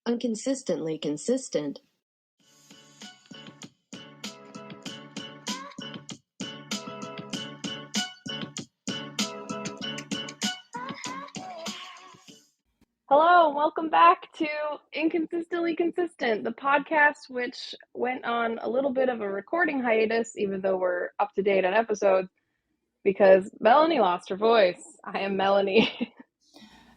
Unconsistently consistent. Hello, and welcome back to Inconsistently Consistent, the podcast which went on a little bit of a recording hiatus, even though we're up to date on episodes, because Melanie lost her voice. I am Melanie.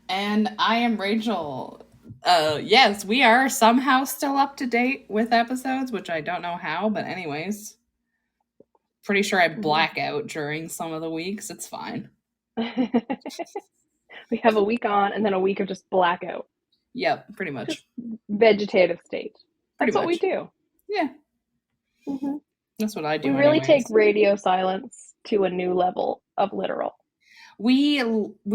And I am Rachel. Yes, we are somehow still up to date with episodes, which I don't know how, but anyways. Pretty sure I black out during some of the weeks. It's fine. We have a week on and then a week of just blackout. Yep, pretty much. Just vegetative state. That's what we Pretty do. Yeah. Mm-hmm. That's what I do. We really anyways. take radio silence to a new level of literal. We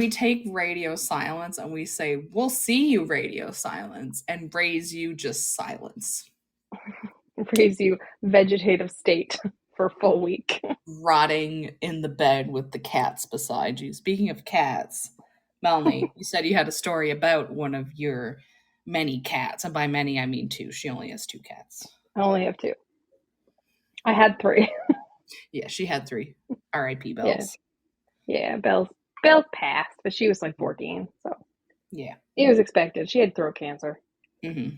take radio silence and we say, we'll see you, radio silence, and raise you just silence. Raise you vegetative state for a full week. Rotting in the bed with the cats beside you. Speaking of cats, Melanie, you said you had a story about one of your many cats. And by many, I mean 2. She only has 2 cats. I only have 2. I had 3. Yeah, she had 3. R.I.P. Bells. Yeah, Bells passed, but she was like 14, so yeah, it was expected. She had throat cancer. Mm-hmm.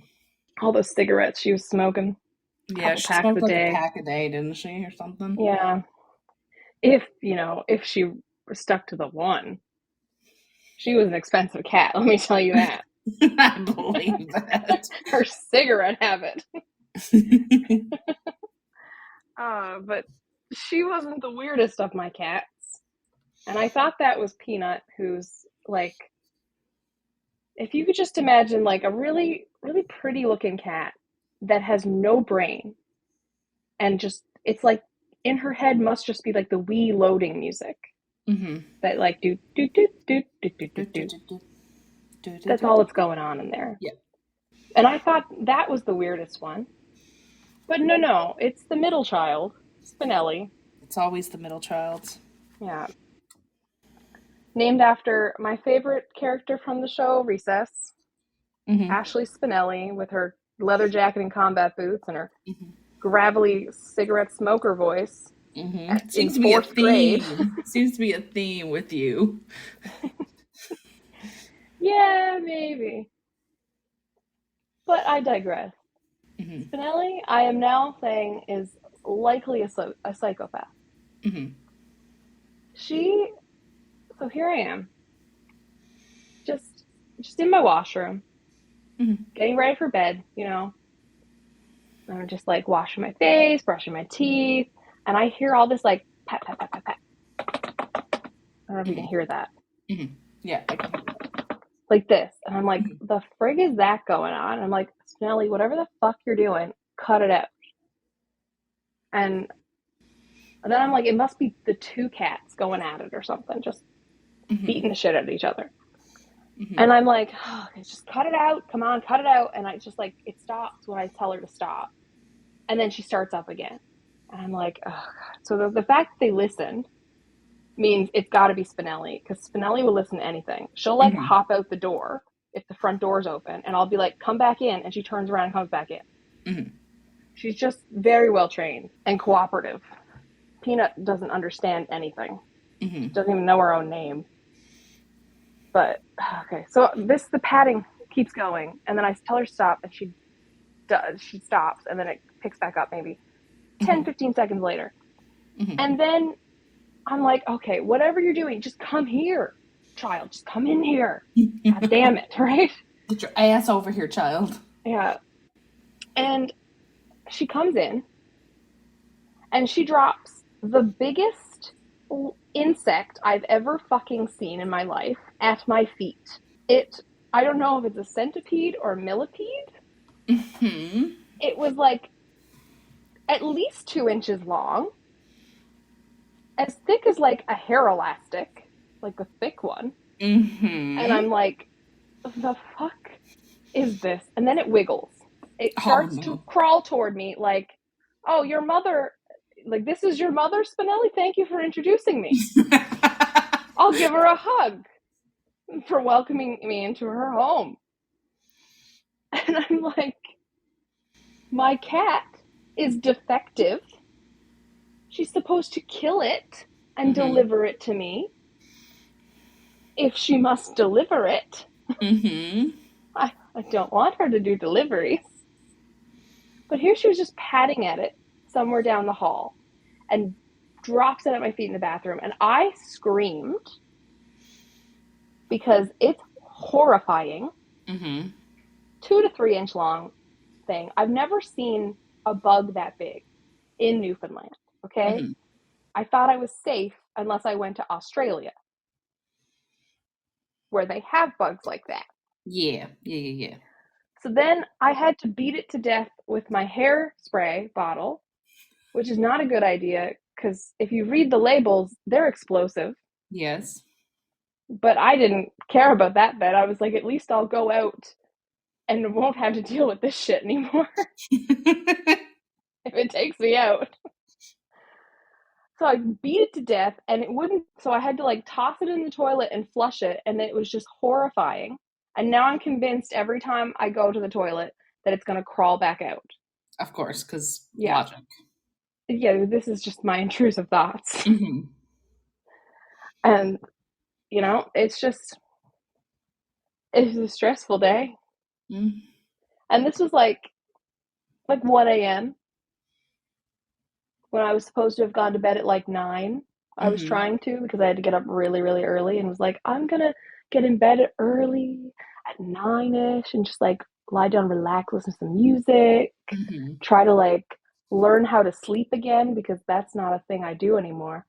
All those cigarettes she was smoking. Yeah, she smoked like a pack a day, didn't she, or something? Yeah. If she stuck to the one, she was an expensive cat. Let me tell you that. I believe that. Her cigarette habit. But she wasn't the weirdest of my cats. And I thought that was Peanut, who's like, if you could just imagine like a really, really pretty looking cat that has no brain and just, it's like in her head must just be like the Wii loading music. Mm-hmm. That like do. That's all that's going on in there. Yeah. And I thought that was the weirdest one. But no, it's the middle child, Spinelli. It's always the middle child. Yeah. Named after my favorite character from the show, Recess. Mm-hmm. Ashley Spinelli, with her leather jacket and combat boots and her gravelly cigarette smoker voice. Mm-hmm. Seems to be a theme. Seems to be a theme with you. Yeah, maybe. But I digress. Mm-hmm. Spinelli, I am now saying, is likely a psychopath. Mm-hmm. So here I am, just in my washroom, getting ready for bed, I'm just like washing my face, brushing my teeth, and I hear all this like pat, pat, pat, pat, pat. I don't know if you can hear that. Mm-hmm. Yeah, I can hear that. Like this, and I'm like, the frig is that going on? And I'm like, Spinelli, whatever the fuck you're doing, cut it out. And then I'm like, it must be the 2 cats going at it or something, just beating the shit out of each other. And I'm like, oh, just cut it out. Come on, cut it out. And I just like, it stops when I tell her to stop. And then she starts up again. And I'm like, oh, God. So the fact that they listened means it's got to be Spinelli, because Spinelli will listen to anything. She'll like hop out the door if the front door's open, and I'll be like, come back in. And she turns around and comes back in. Mm-hmm. She's just very well trained and cooperative. Peanut doesn't understand anything. Doesn't even know her own name. But, okay, so the padding keeps going, and then I tell her to stop, and she does. She stops, and then it picks back up maybe 10, 15 seconds later. And then I'm like, okay, whatever you're doing, just come here, child. Just come in here. God damn it, right? Get your ass over here, child. Yeah. And she comes in, and she drops the biggest insect I've ever fucking seen in my life at my feet. I don't know if it's a centipede or a millipede. It was like at least 2 inches long, as thick as like a hair elastic, like a thick one. And I'm like, the fuck is this? And then it wiggles. It starts to crawl toward me like, oh, your mother, like, this is your mother, Spinelli? Thank you for introducing me. I'll give her a hug for welcoming me into her home. And I'm like, my cat is defective. She's supposed to kill it and deliver it to me. If she must deliver it, I don't want her to do deliveries. But here she was just patting at it somewhere down the hall and drops it at my feet in the bathroom. And I screamed because it's horrifying. 2 to 3 inch long thing. I've never seen a bug that big in Newfoundland. Okay. I thought I was safe unless I went to Australia, where they have bugs like that. Yeah. So then I had to beat it to death with my hairspray bottle, which is not a good idea because if you read the labels, they're explosive. Yes. But I didn't care about that bit. I was like, at least I'll go out and won't have to deal with this shit anymore if it takes me out. So I beat it to death and it wouldn't. So I had to like toss it in the toilet and flush it. And it was just horrifying. And now I'm convinced every time I go to the toilet that it's going to crawl back out. Of course, because logic. Yeah, this is just my intrusive thoughts. And, you know, it's a stressful day. And this was like 1 a.m. when I was supposed to have gone to bed at like 9. I was trying to because I had to get up really, really early and was like, I'm going to get in bed early at 9-ish and just like lie down, relax, listen to some music, try to like learn how to sleep again because that's not a thing I do anymore.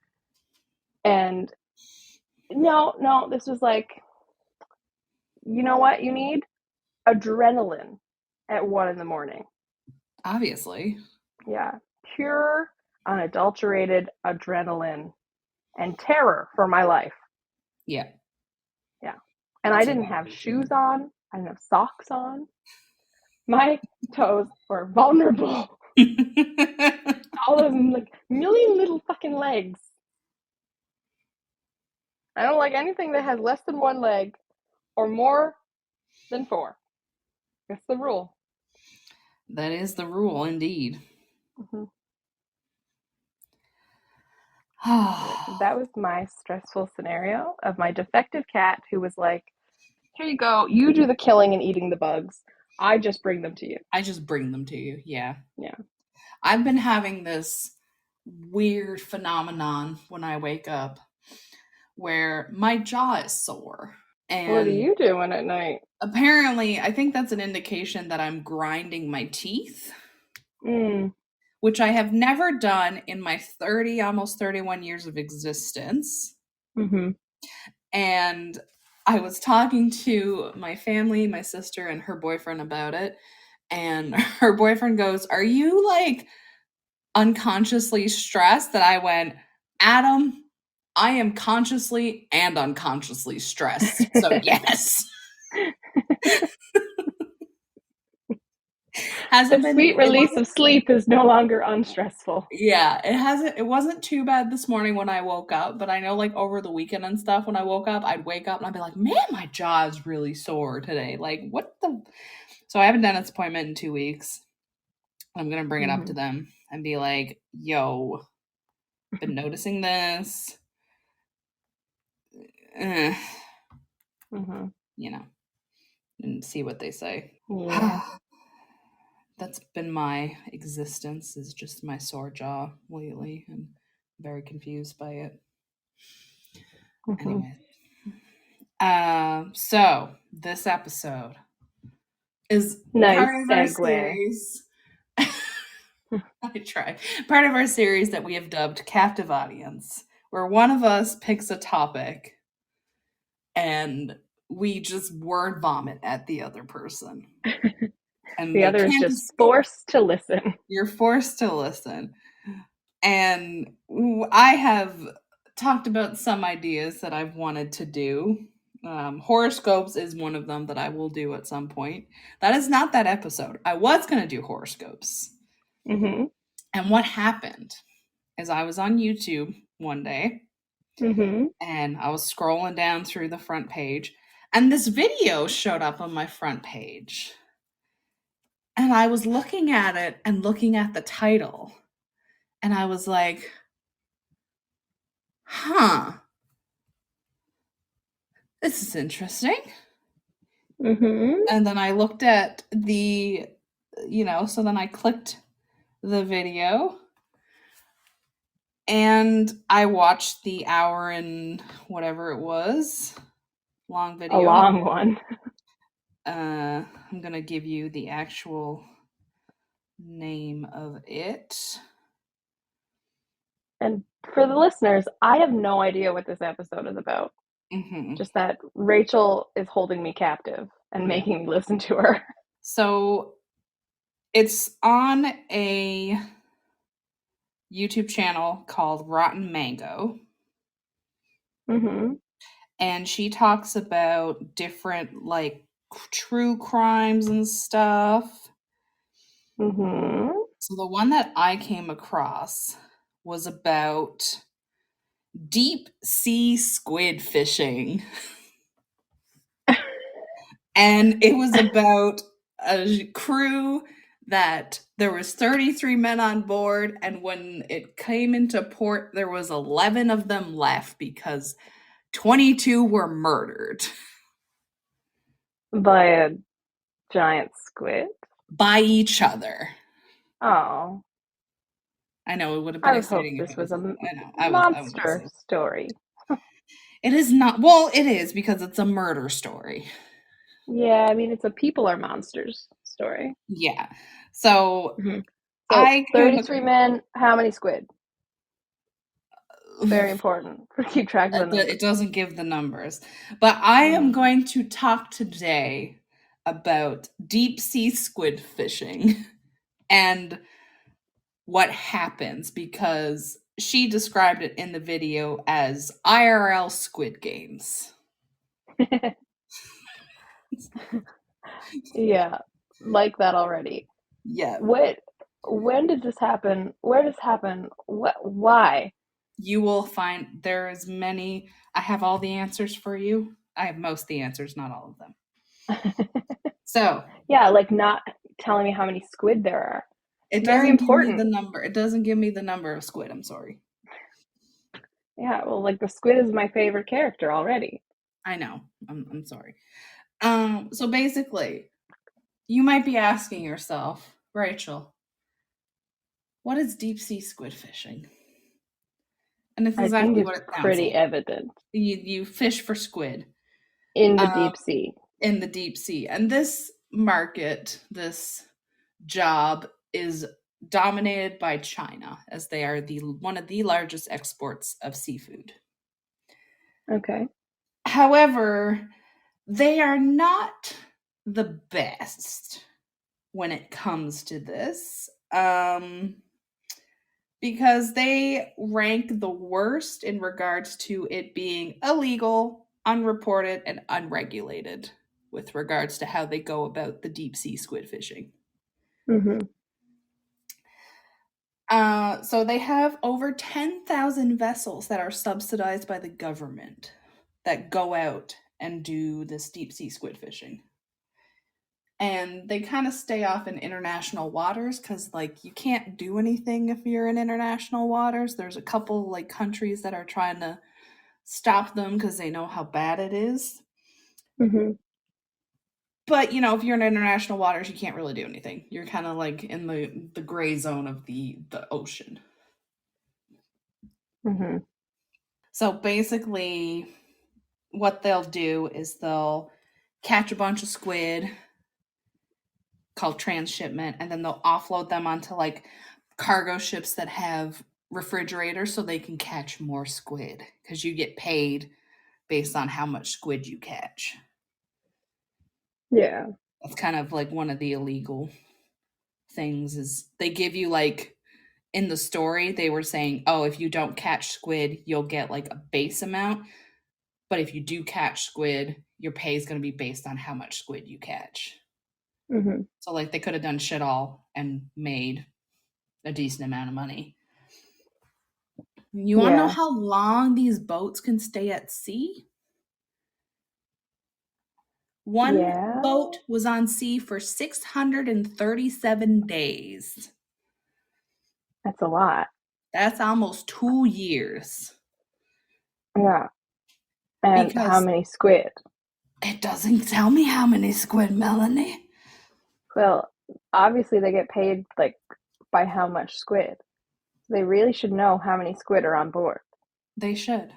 And no, this was like, you know what you need? Adrenaline at 1 a.m. Obviously. Yeah. Pure, unadulterated adrenaline and terror for my life. Yeah. And I didn't have shoes on. I didn't have socks on. My toes were vulnerable. All of them, like million little fucking legs. I don't like anything that has less than 1 leg or more than 4. That's the rule. That is the rule, indeed. That was my stressful scenario of my defective cat who was like, here you go. You do the killing and eating the bugs. I just bring them to you. Yeah. Yeah. I've been having this weird phenomenon when I wake up where my jaw is sore. And what are you doing at night? Apparently, I think that's an indication that I'm grinding my teeth, which I have never done in my almost 31 years of existence. And I was talking to my family, my sister and her boyfriend about it. And her boyfriend goes, are you like unconsciously stressed? That I went, Adam, I am consciously and unconsciously stressed. So yes. The sweet release of sleep is no longer unstressful. Yeah, it wasn't too bad this morning when I woke up, but I know like over the weekend and stuff when I woke up, I'd wake up and I'd be like, man, my jaw is really sore today. Like what the. So I have a dentist appointment in 2 weeks. I'm going to bring it up to them and be like, yo, been noticing this. You know, and see what they say. Yeah. That's been my existence, is just my sore jaw lately, and I'm very confused by it. Anyway. So this episode is part of our series. I try. Part of our series that we have dubbed Captive Audience, where one of us picks a topic and we just word vomit at the other person. And the other is just forced to listen. You're forced to listen. And I have talked about some ideas that I've wanted to do. Horoscopes is one of them that I will do at some point. That is not that episode. I was going to do horoscopes. And what happened is I was on YouTube one day and I was scrolling down through the front page and this video showed up on my front page. And I was looking at it and looking at the title, and I was like, huh, this is interesting. Mm-hmm. And then I looked at the, so then I clicked the video and I watched the hour and whatever it was long video. A long one. I'm gonna give you the actual name of it. And for the listeners, I have no idea what this episode is about. Mm-hmm. Just that Rachel is holding me captive and making me listen to her. So it's on a YouTube channel called Rotten Mango. Mm-hmm. And she talks about different like true crimes and stuff. Mm-hmm. So the one that I came across was about deep sea squid fishing. And it was about a crew that there was 33 men on board, and when it came into port there was 11 of them left because 22 were murdered By a giant squid? by each other. Oh. I know it would have I been would hope exciting if this it was was. a I know I was monster excited. story. It is not. Well, it is because it's a murder story. Yeah, I mean, it's a people are monsters story. Yeah. So Mm-hmm. So I came. 33 men, how many squid? Very important to keep track of the numbers. It doesn't give the numbers, but I am Mm. going to talk today about deep sea squid fishing and what happens because she described it in the video as IRL Squid Games. Yeah, like that already. Yeah. When did this happen? Where did this happen? Why? You will find there's many. I have all the answers for you. I have most of the answers, not all of them. So Yeah, like not telling me how many squid there are. it Very doesn't give me the important. number. It doesn't give me the number of squid. I'm sorry. Yeah, well, like the squid is my favorite character already. I know. I'm sorry. So basically, you might be asking yourself, Rachel, what is deep sea squid fishing? And it's I think exactly it's what it sounds pretty like. evident You fish for squid in the deep sea. in the deep sea. And this market, this job is dominated by China as they are one of the largest exports of seafood. Okay. However, they are not the best when it comes to this. Because they rank the worst in regards to it being illegal, unreported, and unregulated with regards to how they go about the deep sea squid fishing. Mm-hmm. So they have over 10,000 vessels that are subsidized by the government that go out and do this deep sea squid fishing. And they kind of stay off in international waters because like you can't do anything if you're in international waters. There's a couple like countries that are trying to stop them because they know how bad it is. Mm-hmm. But if you're in international waters, you can't really do anything. You're kind of like in the gray zone of the ocean. Mm-hmm. So basically what they'll do is they'll catch a bunch of squid called transshipment, and then they'll offload them onto like cargo ships that have refrigerators so they can catch more squid because you get paid based on how much squid you catch. Yeah. That's kind of like one of the illegal things is they give you like in the story they were saying, oh, if you don't catch squid you'll get like a base amount, but if you do catch squid your pay is going to be based on how much squid you catch. Mm-hmm. So like they could have done shit all and made a decent amount of money. You want to know how long these boats can stay at sea? One Yeah. boat was on sea for 637 days. That's a lot. That's almost 2 years. Yeah. And how Because many squid? it doesn't tell me how many squid, Melanie. Well, obviously they get paid like by how much squid. They really should know how many squid are on board. They should.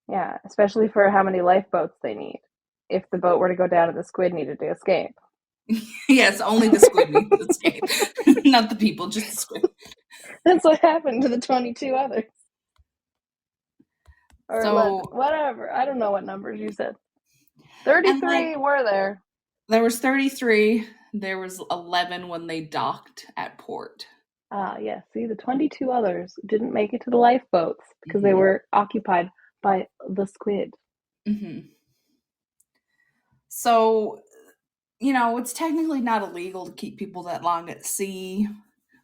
Yeah, especially for how many lifeboats they need. If the boat were to go down and the squid needed to escape. Yes, only the squid needs to escape. Not the people, just the squid. That's what happened to the 22 others. Or So, whatever. I don't know what numbers you said. and 33 were there. there was 33. There was 11 when they docked at port. Ah, yeah. See, the 22 others didn't make it to the lifeboats because they were occupied by the squid. Mm-hmm. So, it's technically not illegal to keep people that long at sea,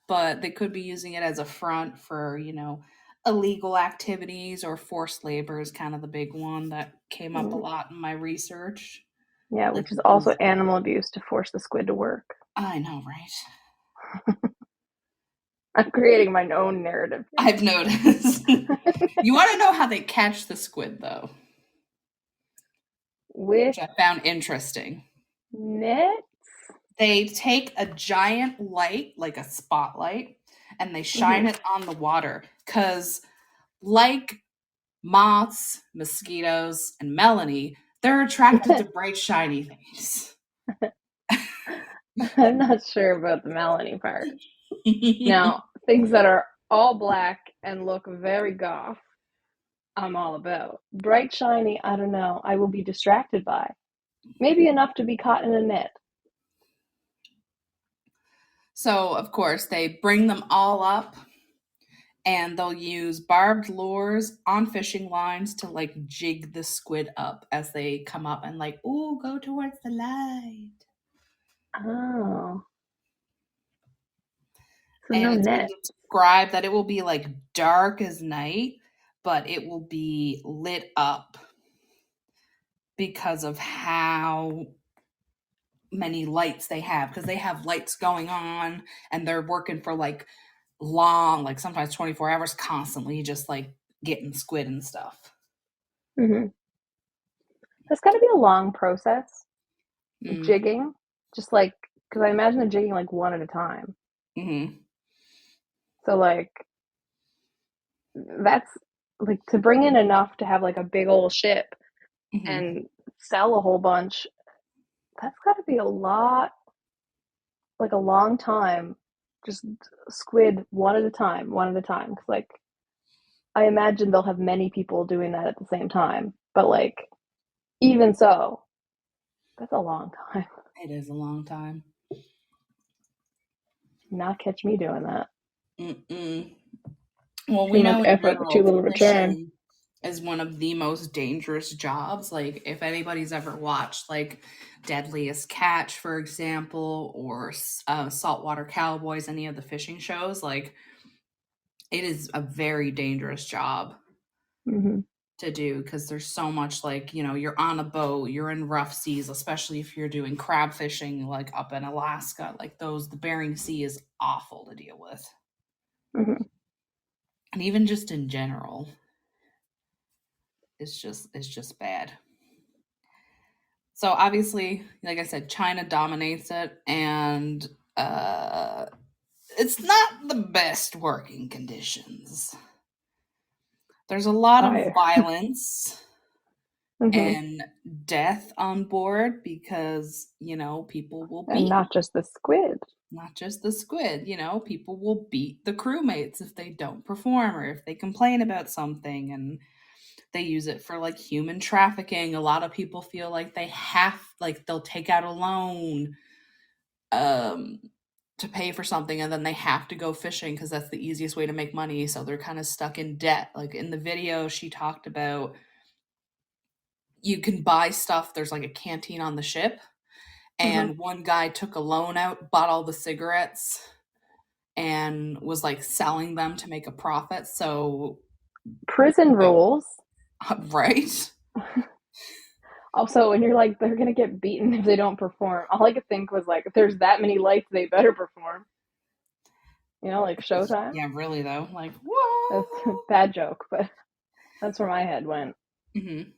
but they could be using it as a front for, illegal activities, or forced labor is kind of the big one that came up a lot in my research. Yeah, Like which is also those, animal abuse to force the squid to work. I know, right? I'm creating my own narrative here. I've noticed. You want to know how they catch the squid, though, With which I found interesting. nets? They take a giant light, like a spotlight, and they shine it on the water. Because, like moths, mosquitoes, and Melanie, they're attracted to bright, shiny things. I'm not sure about the Melanie part. Now, things that are all black and look very goth, I'm all about. Bright, shiny, I don't know. I will be distracted by. Maybe enough to be caught in a net. So, of course, they bring them all up, and they'll use barbed lures on fishing lines to like jig the squid up as they come up and like, ooh, go towards the light. Oh. So And no it's been net. described that it will be like dark as night, but it will be lit up because of how many lights they have, because they have lights going on and they're working for like long, like sometimes 24 hours constantly, just like getting squid and stuff. Mm-hmm. That's got to be a long process. Mm. Jigging, just like, because I imagine they're jigging like one at a time. Mm-hmm. So like, that's like to bring in enough to have like a big old ship Mm-hmm. and sell a whole bunch. That's got to be a lot, like a long time. Just squid one at a time, one at a time. Because like, I imagine they'll have many people doing that at the same time. But like, even so, that's a long time. It is a long time. Not catch me doing that. Mm-mm. Well, Too we much know in effort, too general, little return. fishing is one of the most dangerous jobs. Like, if anybody's ever watched, like, Deadliest Catch, for example, or Saltwater Cowboys, any of the fishing shows, like, it is a very dangerous job Mm-hmm. to do because there's so much, like, you're on a boat, you're in rough seas, especially if you're doing crab fishing, like, up in Alaska. Like, the Bering Sea is awful to deal with. Mm-hmm. And even just in general. It's just bad. So obviously, like I said, China dominates it, and it's not the best working conditions. There's a lot of I. violence Mm-hmm. and death on board because people will And beat, not just the squid. not just the squid. People will beat the crewmates if they don't perform or if they complain about something, and they use it for like human trafficking. A lot of people feel like they'll take out a loan um to pay for something, and then they have to go fishing because that's the easiest way to make money, so they're kind of stuck in debt. Like in the video she talked about, you can buy stuff, there's like a canteen on the ship, Mm-hmm. and one guy took a loan out, bought all the cigarettes, and was like selling them to make a profit. So Prison rules. right. Also, when you're like, they're gonna get beaten if they don't perform, all I could think was like, if there's that many lights, they better perform. You know, like Showtime. Yeah, really though. Like, That's a whoa. bad joke, but that's where my head went. Mm-hmm.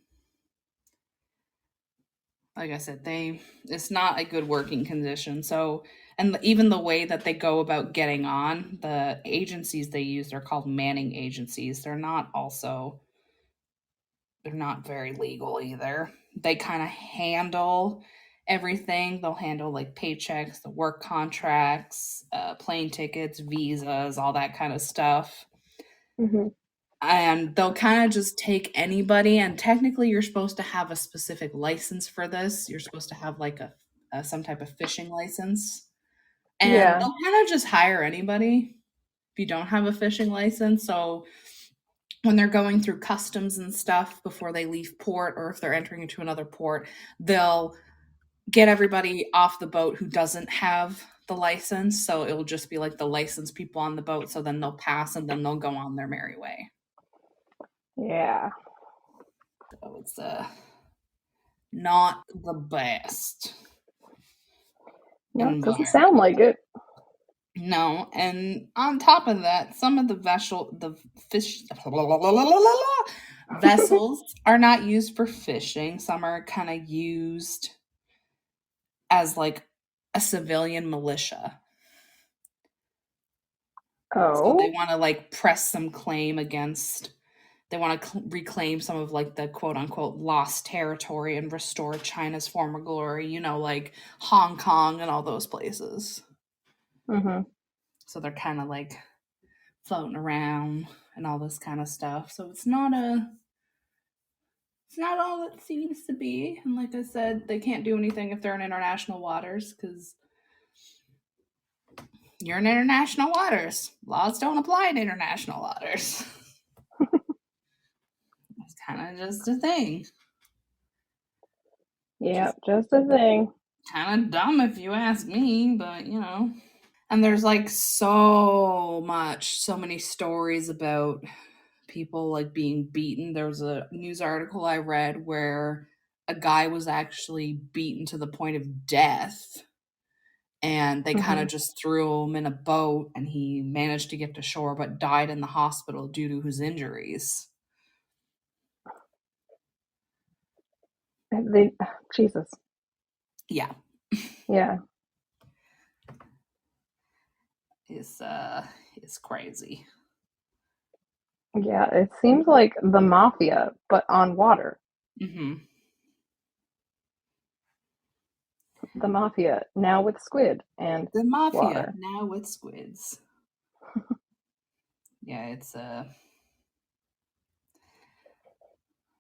Like I said, it's not a good working condition. So, and even the way that they go about getting on, the agencies they use are called manning agencies. They're not very legal either. They kind of handle everything. They'll handle like paychecks, the work contracts, plane tickets, visas, all that kind of stuff. Mm-hmm. And they'll kind of just take anybody. And technically, you're supposed to have a specific license for this. You're supposed to have like a some type of fishing license, and Yeah. they'll kind of just hire anybody if you don't have a fishing license. So when they're going through customs and stuff before they leave port, or if they're entering into another port, they'll get everybody off the boat who doesn't have the license. So it'll just be like the licensed people on the boat. So then they'll pass and then they'll go on their merry way. Yeah. So it's not the best No, doesn't environment. sound like it. No, and on top of that, some of the fish vessels are not used for fishing. Some are kind of used as like a civilian militia. So they Oh. want to like press some claim against, they want to reclaim some of like the quote unquote lost territory and restore China's former glory, like Hong Kong and all those places. Mm-hmm. So they're kind of like floating around and all this kind of stuff. So it's not all it seems to be. And like I said, they can't do anything if they're in international waters because you're in international waters. Laws don't apply in international waters. It's kind of just a thing. Yeah, Just just a thing. kind of dumb if you ask me, but And there's like so many stories about people like being beaten. There was a news article I read where a guy was actually beaten to the point of death, and they kind Mm-hmm. of just threw him in a boat and he managed to get to shore but died in the hospital due to his injuries. They, Jesus. Yeah, Yeah. it's crazy. Yeah, it seems like the mafia, but on water. Mhm. The mafia now with squid and The mafia water. now with squids. Yeah, it's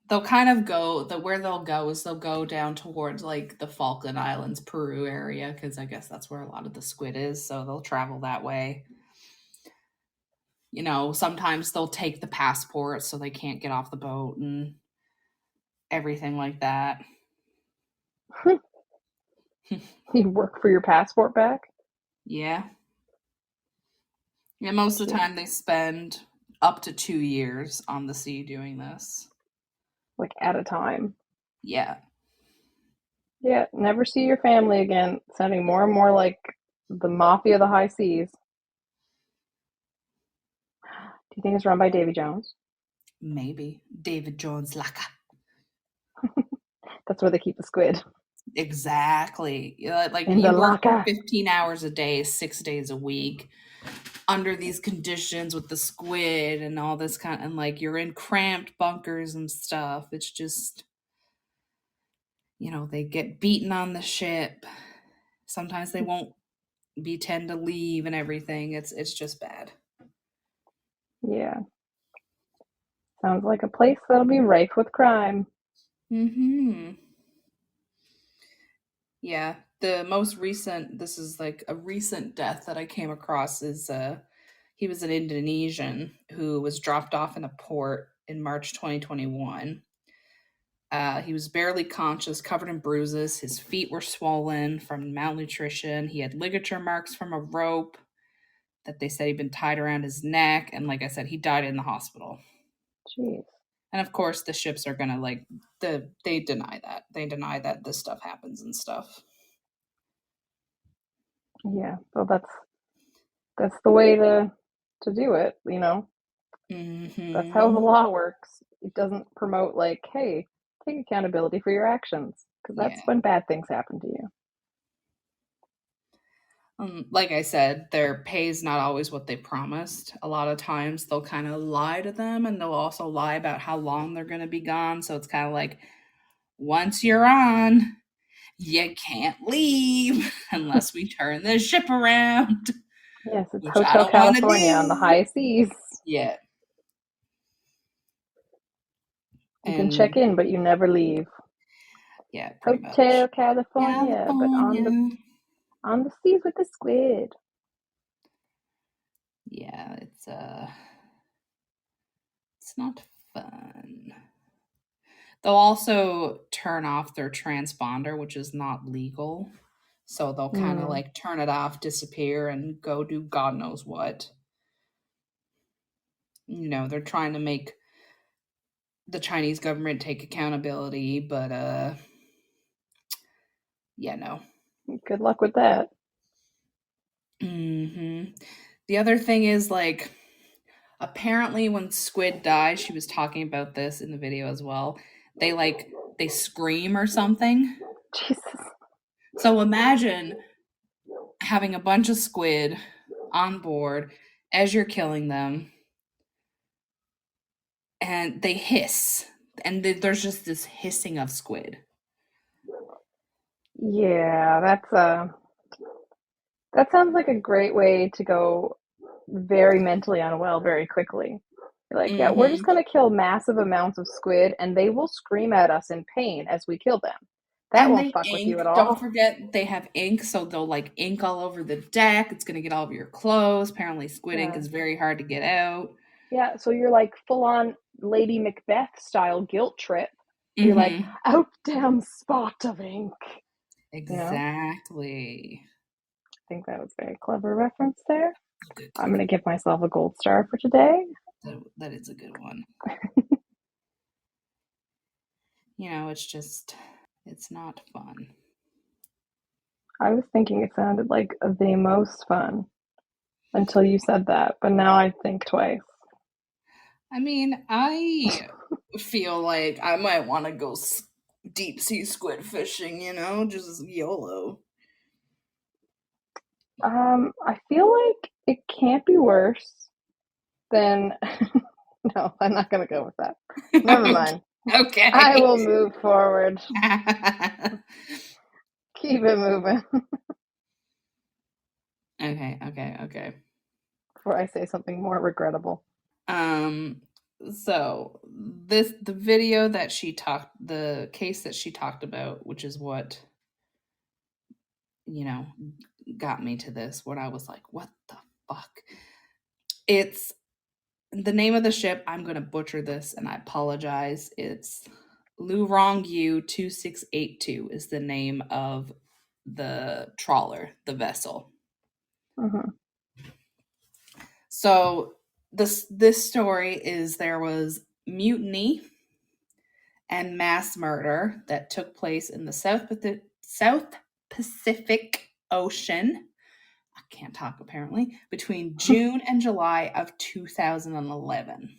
they'll kind of go where they'll go is they'll go down towards like the Falkland Islands, Peru area, because I guess that's where a lot of the squid is. So they'll travel that way. Sometimes they'll take the passport so they can't get off the boat and everything like that. You work for your passport back? Yeah. Yeah, most of the Jeez. time they spend up to 2 years on the sea doing this. Like at a time. Yeah. Yeah, never see your family again. Sounding more and more like the mafia of the high seas. Do you think it's run by Davy Jones? Maybe. David Jones Laka. That's where they keep the squid. Exactly. Like In the you work for laka. 15 hours a day, 6 days a week, under these conditions with the squid and all this and like you're in cramped bunkers and stuff. It's just, they get beaten on the ship. Sometimes they won't tend to leave and everything. It's just bad. Yeah. Sounds like a place that'll be rife with crime. Mhm. Yeah, the most recent, this is like a recent death that I came across is he was an Indonesian who was dropped off in a port in March 2021. He was barely conscious, covered in bruises. His feet were swollen from malnutrition. He had ligature marks from a rope that they said he'd been tied around his neck. And like I said, he died in the hospital. Jeez. And of course, the ships are gonna they deny that. They deny that this stuff happens and stuff. Yeah, so that's the way to do it, you know. That's how the law works. It doesn't promote like, hey, take accountability for your actions, because that's Yeah. when bad things happen to you. Like I said, their pay is not always what they promised. A lot of times they'll kind of lie to them, and they'll also lie about how long they're going to be gone. So it's kind of like, once you're on, you can't leave unless we turn the ship around. Yes, it's Which I Hotel don't want to California on the do. high seas. Yeah. You can check in, but you never leave. Yeah, pretty Hotel much. California, but on the seas with the squid. Yeah, it's not fun. They'll also turn off their transponder, which is not legal. So they'll kind of like turn it off, disappear, and go do God knows what. You know, they're trying to make the Chinese government take accountability, but yeah, no. Good luck with that. The other thing is, like, apparently when Squid died, she was talking about this in the video as well. They scream or something. Jesus. So imagine having a bunch of squid on board as you're killing them, and they hiss, and there's just this hissing of squid. Yeah, that sounds like a great way to go very mentally unwell very quickly. You're like, yeah, we're just going to kill massive amounts of squid, and they will scream at us in pain as we kill them. That And won't they fuck with you ink. at Don't all. forget they have ink, so they'll like ink all over the deck. It's gonna get all over your clothes. Apparently, squid ink is very hard to get out. Yeah, so you're like full on Lady Macbeth style guilt trip. You're like, oh, damn spot of ink. Exactly. You know? I think that was a very clever reference there. Good. I'm going to give myself a gold star for today. That is a good one. You know, it's not fun. I was thinking it sounded like the most fun until you said that, but now I think twice. I mean, I feel like I might want to go deep sea squid fishing, you know, just YOLO. I feel like it can't be worse than. No, I'm not going to go with that. Never mind. Okay. I will move forward. Keep it moving. Okay. Before I say something more regrettable. So the case that she talked about, which is what, you know, got me to this, what I was like, what the fuck? It's the name of the ship. I'm going to butcher this and I apologize. It's Lu Rongyu 2682 is the name of the trawler, the vessel. So this story is there was mutiny and mass murder that took place in the South Pacific Ocean. I can't talk apparently, between June and July of 2011.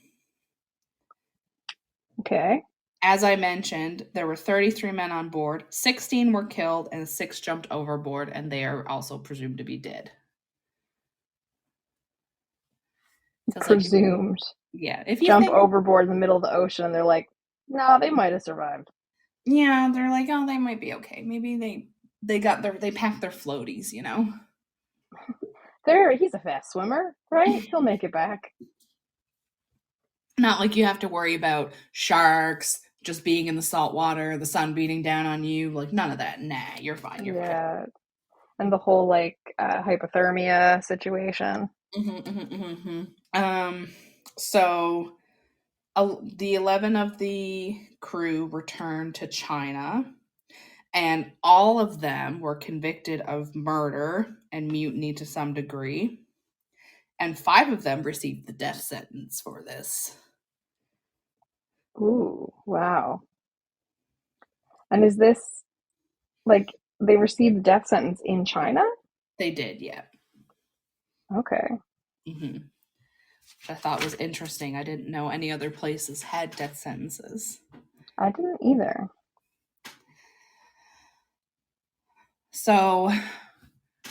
Okay. As I mentioned, there were 33 men on board, 16 were killed, and 6 jumped overboard, and they are also presumed to be dead. Presumed. Yeah. If you jump overboard in the middle of the ocean and they're like, no, they might have survived. Yeah, they're like, oh, they might be okay. Maybe they packed their floaties, you know? He's a fast swimmer, right? He'll make it back. Not like you have to worry about sharks just being in the salt water, the sun beating down on you, like none of that. Nah, you're fine. You're fine. And the whole like hypothermia situation. So the 11 of the crew returned to China, and all of them were convicted of murder and mutiny to some degree. And 5 of them received the death sentence for this. Ooh, wow. And is this like they received the death sentence in China? They did, yeah. Okay. Which I thought was interesting. I didn't know any other places had death sentences. I didn't either. So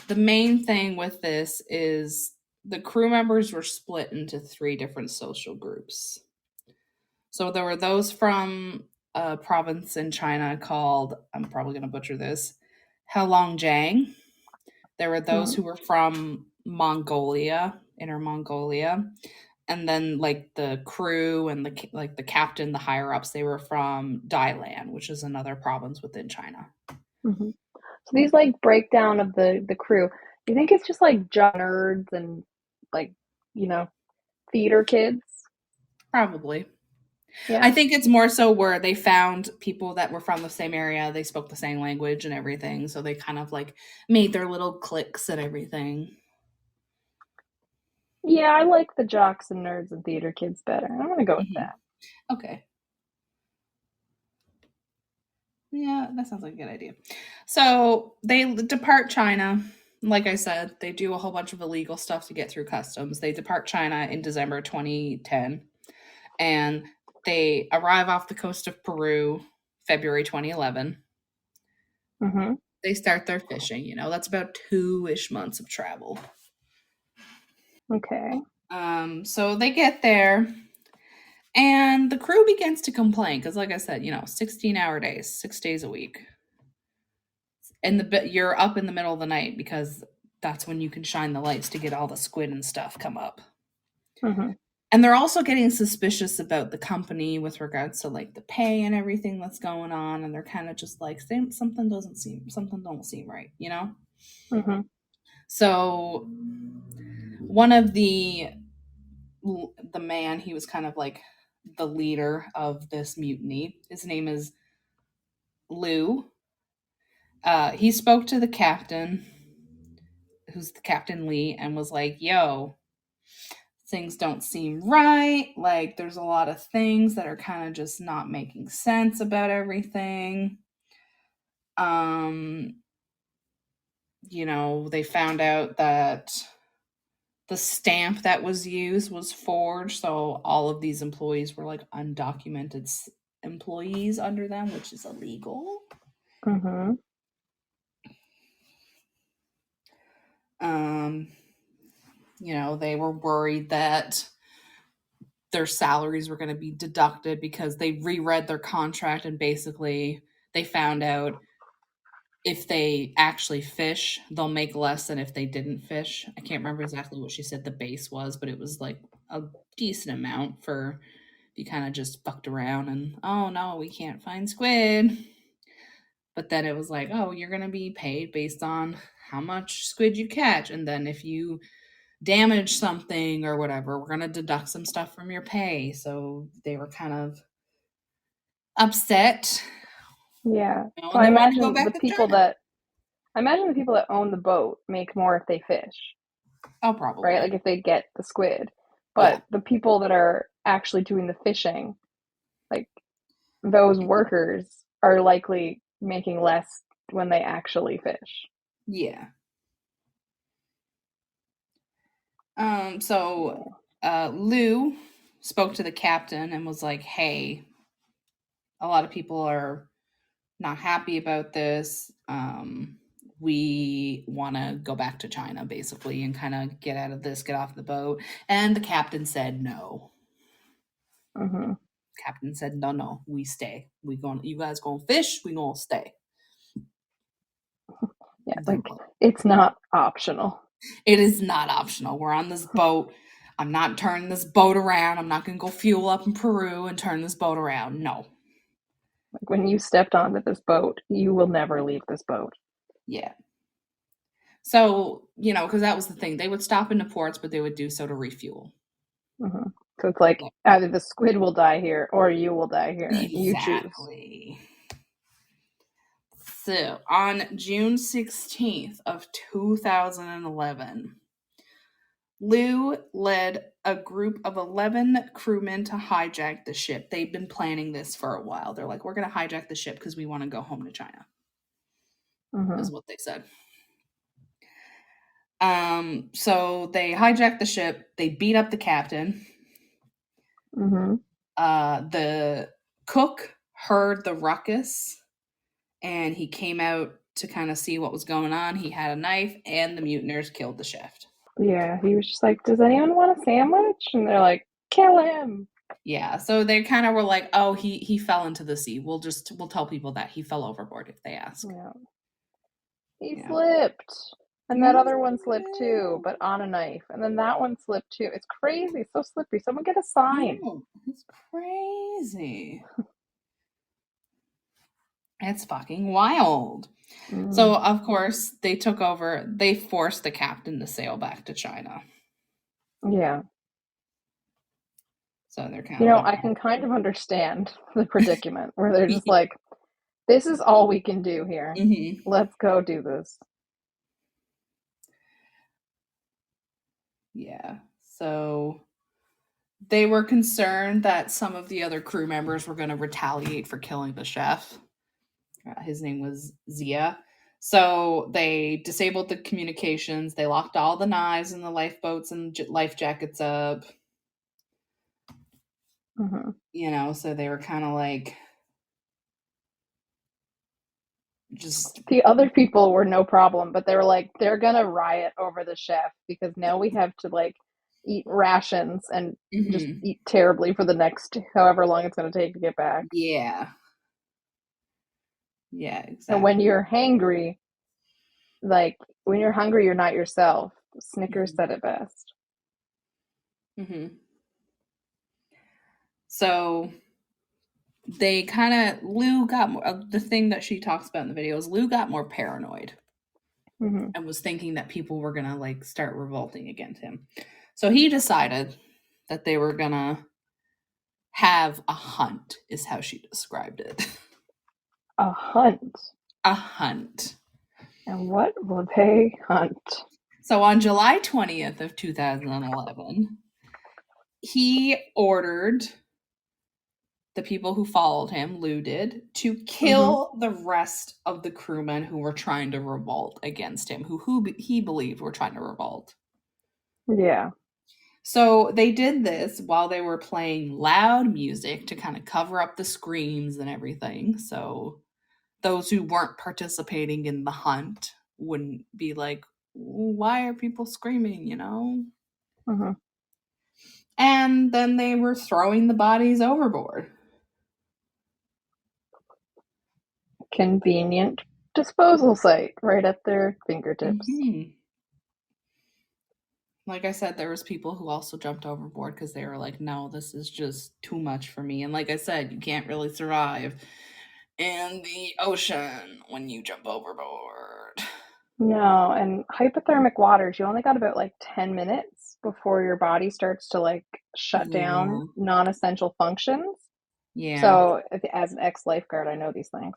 the main thing with this is the crew members were split into 3 different social groups. So there were those from a province in China called, I'm probably going to butcher this, Heilongjiang. There were those who were from Mongolia, Inner Mongolia, and then like the crew and the captain, the higher ups, they were from Dailan, which is another province within China. Mm-hmm. So these like breakdown of the crew, you think it's just like nerds and like, you know, theater kids? Probably. Yeah. I think it's more so where they found people that were from the same area, they spoke the same language and everything, so they kind of like made their little cliques and everything. Yeah, I like the jocks and nerds and theater kids better. I'm gonna go with that. Okay. Yeah, that sounds like a good idea. So they depart China. Like I said, they do a whole bunch of illegal stuff to get through customs. They depart China in December 2010, and they arrive off the coast of Peru February 2011. Mm-hmm. They start their fishing. That's about 2-ish months of travel. Okay. So they get there, and the crew begins to complain because, like I said, 16-hour days, 6 days a week. And you're up in the middle of the night because that's when you can shine the lights to get all the squid and stuff come up. Mm-hmm. And they're also getting suspicious about the company with regards to like the pay and everything that's going on, and they're kind of just like something don't seem right, Mm-hmm. So one of the man, he was kind of like the leader of this mutiny. His name is Lou. He spoke to the captain, who's the Captain Lee, and was like, yo, things don't seem right. Like, there's a lot of things that are kind of just not making sense about everything. They found out that the stamp that was used was forged, so all of these employees were like undocumented employees under them, which is illegal. Mm-hmm. They were worried that their salaries were going to be deducted because they reread their contract, and basically they found out if they actually fish, they'll make less than if they didn't fish. I can't remember exactly what she said the base was, but it was like a decent amount for if you kind of just fucked around and, oh no, we can't find squid. But then it was like, oh, you're going to be paid based on how much squid you catch. And then if you damage something or whatever, we're going to deduct some stuff from your pay. So they were kind of upset. Yeah. So And I they wanted to go imagine the back to people China. that own the boat make more if they fish, Oh, probably. right? Like if they get the squid. Yeah. But the people that are actually doing the fishing, like those workers are likely making less when they actually fish. Yeah. So Lou spoke to the captain and was like, hey, a lot of people are not happy about this. We want to go back to China, basically, and kind of get out of this, get off the boat. And the captain said no. Mm-hmm. Captain said, no, we stay. You guys gonna fish, we gonna stay. Yeah, like it's not optional. It is not optional. We're on this boat. I'm not turning this boat around. I'm not gonna go fuel up in Peru and turn this boat around. No. Like when you stepped onto this boat, you will never leave this boat. Yeah. So, because that was the thing. They would stop in the ports, but they would do so to refuel. Mm-hmm. So it's like either the squid will die here or you will die here. Exactly. You choose. So, on June 16th of 2011, Lou led a group of 11 crewmen to hijack the ship. They've been planning this for a while. They're like, we're going to hijack the ship because we want to go home to China, is what they said. So they hijacked the ship. They beat up the captain. The cook heard the ruckus, and he came out to kind of see what was going on. He had a knife, and the mutineers killed the chef. Yeah, he was just like, does anyone want a sandwich? And they're like, kill him. Yeah, so they kind of were like, oh, he fell into the sea. We'll tell people that he fell overboard if they ask. Yeah. He slipped. And that other one slipped too, but on a knife. And then that one slipped too. It's crazy. It's so slippery. Someone get a sign. Oh, it's crazy. It's fucking wild. So, of course, they took over. They forced the captain to sail back to China. Yeah. So they're kind You of know, I can kind of understand the predicament where they're just like, this is all we can do here. Let's go do this. Yeah. So they were concerned that some of the other crew members were going to retaliate for killing the chef. His name was Zia. So they disabled the communications. They locked all the knives in the lifeboats and life jackets up. You know, so they were kind of like, just the other people were no problem, but they were like, they're gonna riot over the chef because now we have to like eat rations and just eat terribly for the next however long it's going to take to get back. Yeah, exactly. And when you're hangry, like when you're hungry, you're not yourself. Snickers said it best. So they kind of, Lou got more, the thing that she talks about in the video is Lou got more paranoid and was thinking that people were gonna like start revolting against him. So he decided that they were gonna have a hunt, is how she described it. A hunt? A hunt. And what will they hunt? So on July 20th of 2011, he ordered the people who followed him, Lou did, to kill the rest of the crewmen who were trying to revolt against him, who he believed were trying to revolt. Yeah. So they did this while they were playing loud music to kind of cover up the screams and everything. So those who weren't participating in the hunt wouldn't be like, why are people screaming, you know? And then they were throwing the bodies overboard. Convenient disposal site right at their fingertips. Like I said, there was people who also jumped overboard because they were like, no, this is just too much for me. And like I said, you can't really survive in the ocean when you jump overboard. No, and hypothermic waters, you only got about like 10 minutes before your body starts to like shut down non-essential functions. Yeah. So as an ex-lifeguard, I know these things.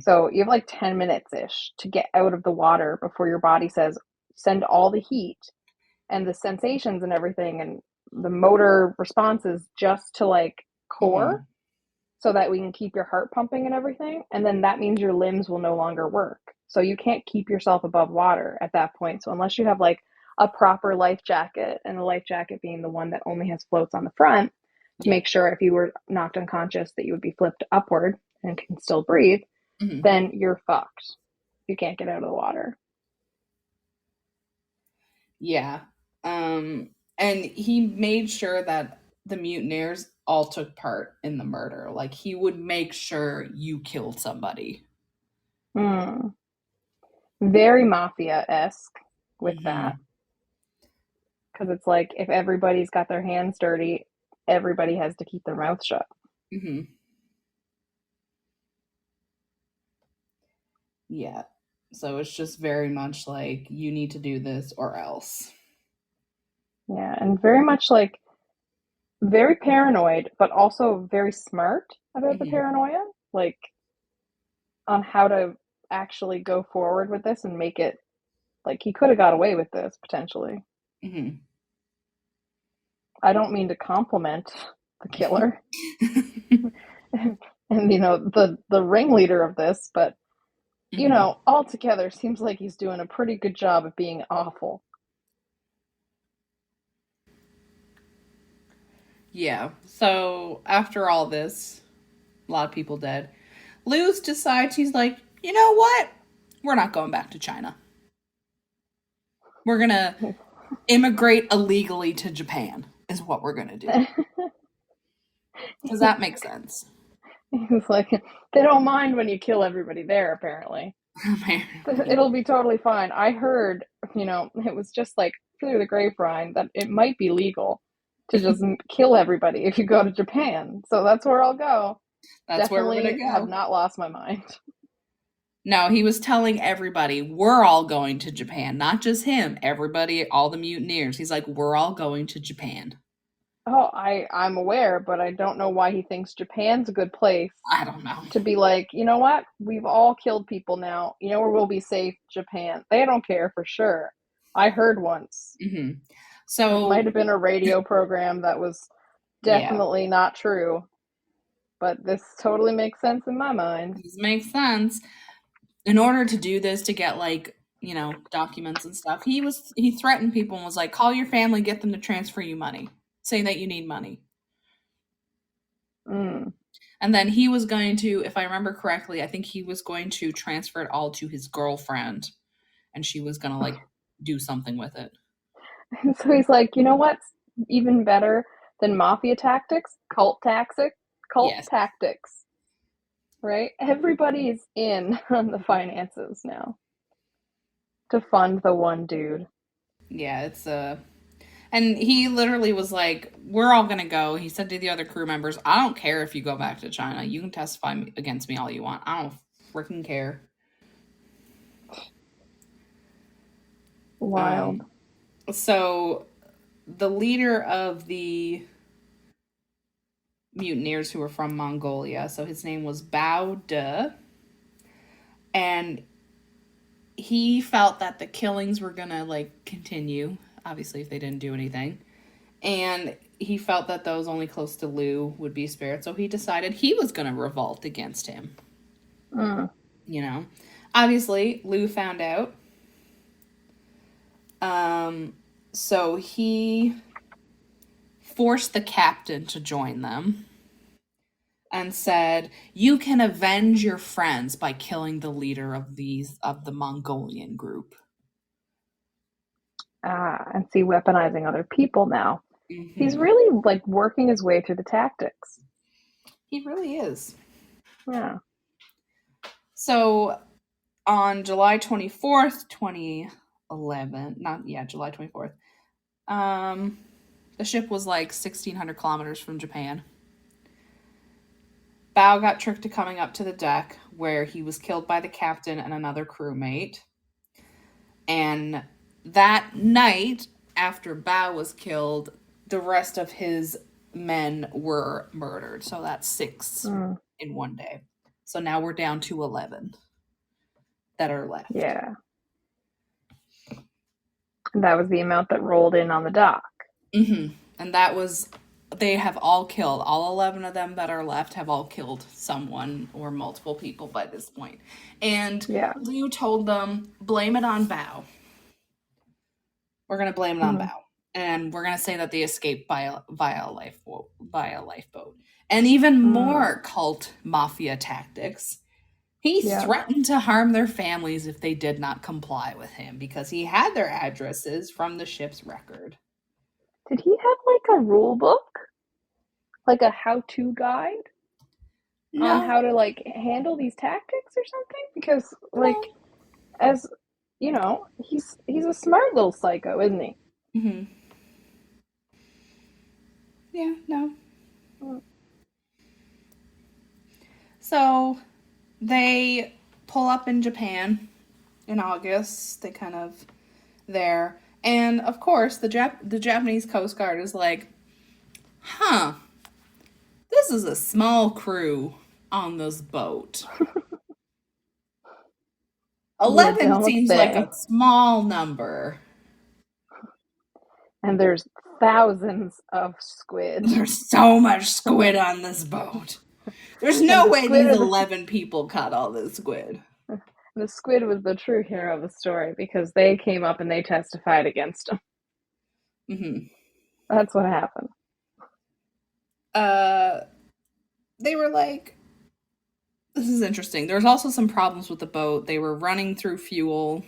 So you have like 10 minutes-ish to get out of the water before your body says, send all the heat and the sensations and everything and the motor responses just to like core so that we can keep your heart pumping and everything. And then that means your limbs will no longer work. So you can't keep yourself above water at that point. So unless you have like a proper life jacket, and the life jacket being the one that only has floats on the front to make sure if you were knocked unconscious that you would be flipped upward and can still breathe, then you're fucked. You can't get out of the water. Yeah. And he made sure that the mutineers all took part in the murder. Like he would make sure you killed somebody. Very mafia-esque with that. Because it's like if everybody's got their hands dirty, everybody has to keep their mouth shut. Yeah. So it's just very much like you need to do this or else. Yeah, and very much like very paranoid, but also very smart about the paranoia, like on how to actually go forward with this and make it like he could have got away with this potentially. I don't mean to compliment the killer and the ringleader of this, but altogether seems like he's doing a pretty good job of being awful. Yeah. So after all this, a lot of people dead. Luz decides, he's like, you know what? We're not going back to China. We're gonna immigrate illegally to Japan, is what we're gonna do. Does that make sense? He's like, they don't mind when you kill everybody there, apparently. It'll be totally fine. I heard, it was just like through the grapevine that it might be legal to just kill everybody if you go to Japan. So that's where I'll go. That's Definitely where we're gonna go. Have not lost my mind. No, he was telling everybody, we're all going to Japan. Not just him, everybody, all the mutineers. He's like, we're all going to Japan. Oh, I'm aware, but I don't know why he thinks Japan's a good place. I don't know. To be like, you know what? We've all killed people now. You know where we'll be safe? Japan. They don't care for sure. I heard once. Mm-hmm. So it might have been a radio program that was definitely not true. But this totally makes sense in my mind. This makes sense. In order to do this, to get documents and stuff, he threatened people and was like, call your family, get them to transfer you money. Say that you need money. Mm. And then he was going to, if I remember correctly, I think he was going to transfer it all to his girlfriend, and she was going to do something with it. So he's like, you know what's even better than mafia tactics? Cult tactics. Right? Everybody's in on the finances now to fund the one dude. Yeah, it's and he literally was like, we're all gonna go. He said to the other crew members, I don't care if you go back to China. You can testify against me all you want. I don't freaking care. Wild. So the leader of the mutineers who were from Mongolia, so his name was Bao De, and he felt that the killings were gonna continue, obviously, if they didn't do anything, and he felt that those only close to Liu would be spared, so he decided he was gonna revolt against him. Obviously Liu found out, so he forced the captain to join them and said, you can avenge your friends by killing the leader of the Mongolian group. And see, weaponizing other people now. Mm-hmm. He's really working his way through the tactics. He really is. Yeah. So on July 24th, 2011, July 24th, the ship was 1,600 kilometers from Japan. Bao got tricked to coming up to the deck, where he was killed by the captain and another crewmate. And that night, after Bao was killed, the rest of his men were murdered. So that's 6 in one day. So now we're down to 11 that are left. Yeah. And that was the amount that rolled in on the dock. Mm-hmm. And that was, they have all killed, all 11 of them that are left have all killed someone or multiple people by this point. And Liu told them, blame it on Bao. We're going to blame it on Bao. And we're going to say that they escaped via a lifeboat. And even more cult mafia tactics. He threatened to harm their families if they did not comply with him, because he had their addresses from the ship's record. Did he have a rule book? A how-to guide? No. On how to handle these tactics or something? Because as you know, he's a smart little psycho, isn't he? Mm-hmm. Yeah, no. So they pull up in Japan in August. They kind of there. And of course, the Japanese Coast Guard is like, this is a small crew on this boat. 11 seems like a small number. And there's thousands of squid. There's so much squid on this boat. There's no way these 11 people caught all this squid. The squid was the true hero of the story because they came up and they testified against him. Mm-hmm. That's what happened. They were like, this is interesting. There's also some problems with the boat. They were running through fuel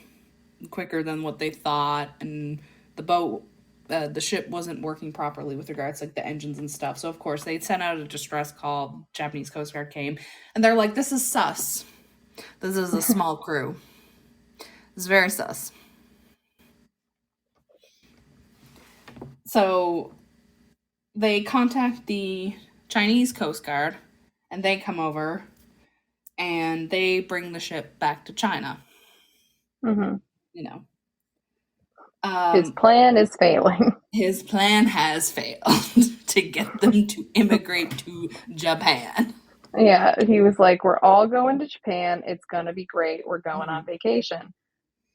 quicker than what they thought, and the boat, the ship wasn't working properly with regards to, like, the engines and stuff. So of course they sent out a distress call. Japanese Coast Guard came, and they're like, "This is sus. This is a small crew. It's very sus." So they contact the Chinese Coast Guard, and they come over, and they bring the ship back to China. Mm-hmm. You know, his plan is failing. His plan has failed to get them to immigrate to Japan. Yeah, he was like, "We're all going to Japan. It's gonna be great. We're going on vacation."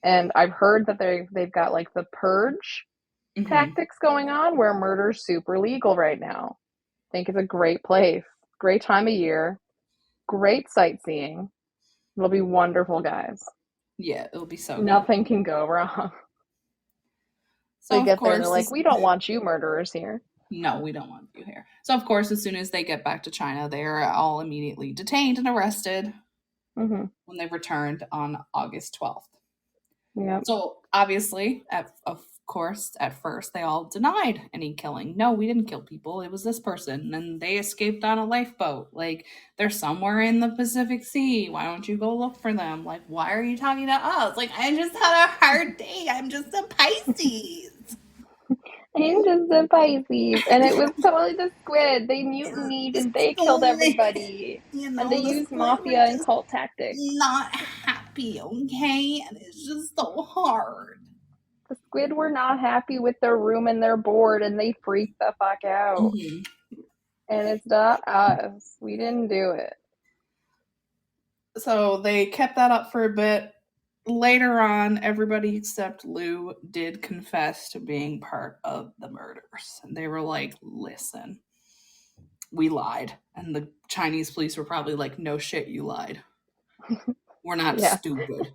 And I've heard that they've got like the purge tactics going on where murder's super legal right now. I think it's a great place, great time of year, great sightseeing. It'll be wonderful, guys. Yeah, it'll be so Nothing can go wrong. So they get there and they're like, "We don't want you murderers here." No, we don't want you here. So of course, as soon as they get back to China, they're all immediately detained and arrested when they returned on August 12th. Yeah. So obviously, of course, at first they all denied any killing. No, we didn't kill people. It was this person, and they escaped on a lifeboat. Like, they're somewhere in the Pacific Sea. Why don't you go look for them? Like, why are you talking to us? Like, I just had a hard day. I'm just a Pisces. I'm just a Pisces, and it was totally the squid. They mutinied and they killed everybody, and they used mafia and cult tactics. Not happy, okay? And it's just so hard. The squid were not happy with their room and their board, and they freaked the fuck out. And it's not us. We didn't do it. So they kept that up for a bit. Later on, everybody except Lou did confess to being part of the murders. And they were like, "Listen, we lied." And the Chinese police were probably like, "No shit, you lied. We're not stupid."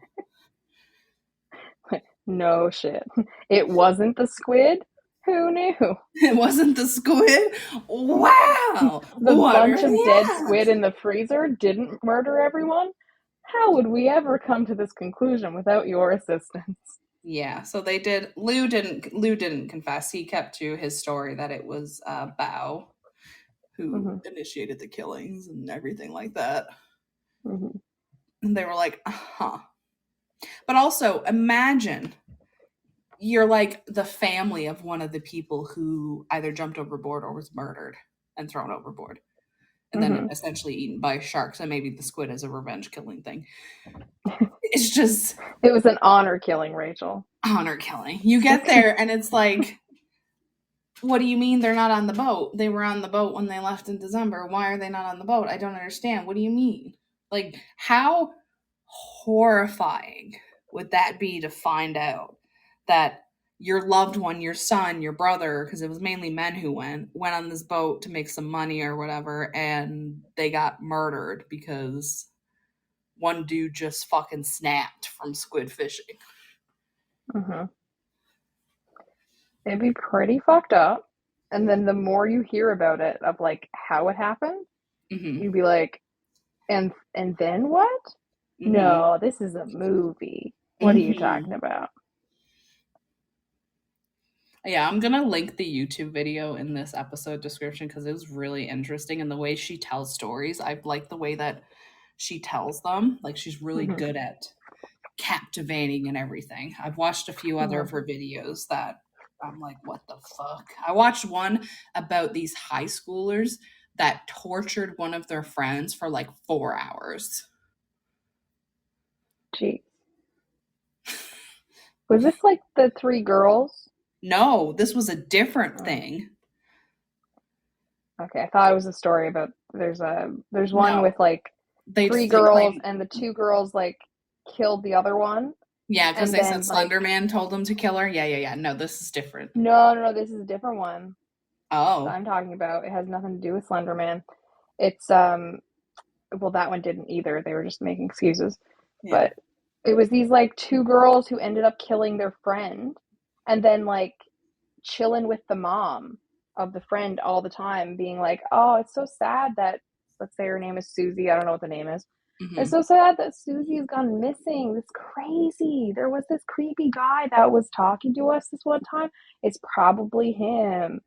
No shit. It wasn't the squid? Who knew? It wasn't the squid? Wow! The bunch of dead squid in the freezer didn't murder everyone? How would we ever come to this conclusion without your assistance? Yeah, so they did. Lou didn't confess. He kept to his story that it was Bao who initiated the killings and everything like that. And they were like, But also, imagine you're like the family of one of the people who either jumped overboard or was murdered and thrown overboard. And then essentially eaten by sharks, and maybe the squid as a revenge killing thing. It's just... It was an honor killing, Rachel. Honor killing. You get there, and it's like, what do you mean they're not on the boat? They were on the boat when they left in December. Why are they not on the boat? I don't understand. What do you mean? Like, how horrifying would that be to find out that your loved one, your son, your brother, because it was mainly men who went on this boat to make some money or whatever, and they got murdered because one dude just fucking snapped from squid fishing. It'd be pretty fucked up. And then the more you hear about it, of like how it happened, you'd be like, and then what? No, this is a movie. What are you talking about? Yeah, I'm gonna link the YouTube video in this episode description because it was really interesting, and the way she tells stories, I like the way that she tells them. Like, she's really good at captivating and everything. I've watched a few other of her videos that I'm like, what the fuck? I watched one about these high schoolers that tortured one of their friends for like 4 hours. Gee. Was this like the 3 girls? No, this was a different thing. Okay, I thought it was a story about there's one with like 3 girls and the 2 girls like killed the other one Yeah, because And they said then like, Slender Man told them to kill her. Yeah. No, this is different. no, this is a different one that Oh. I'm talking about. It has nothing to do with Slender Man. It's well, that one didn't either. They were just making excuses. Yeah. But it was these like two girls who ended up killing their friend and then like chilling with the mom of the friend all the time, being like, oh, it's so sad that, let's say her name is Susie. I don't know what the name is. It's so sad that Susie has gone missing. It's crazy. There was this creepy guy that was talking to us this one time. It's probably him.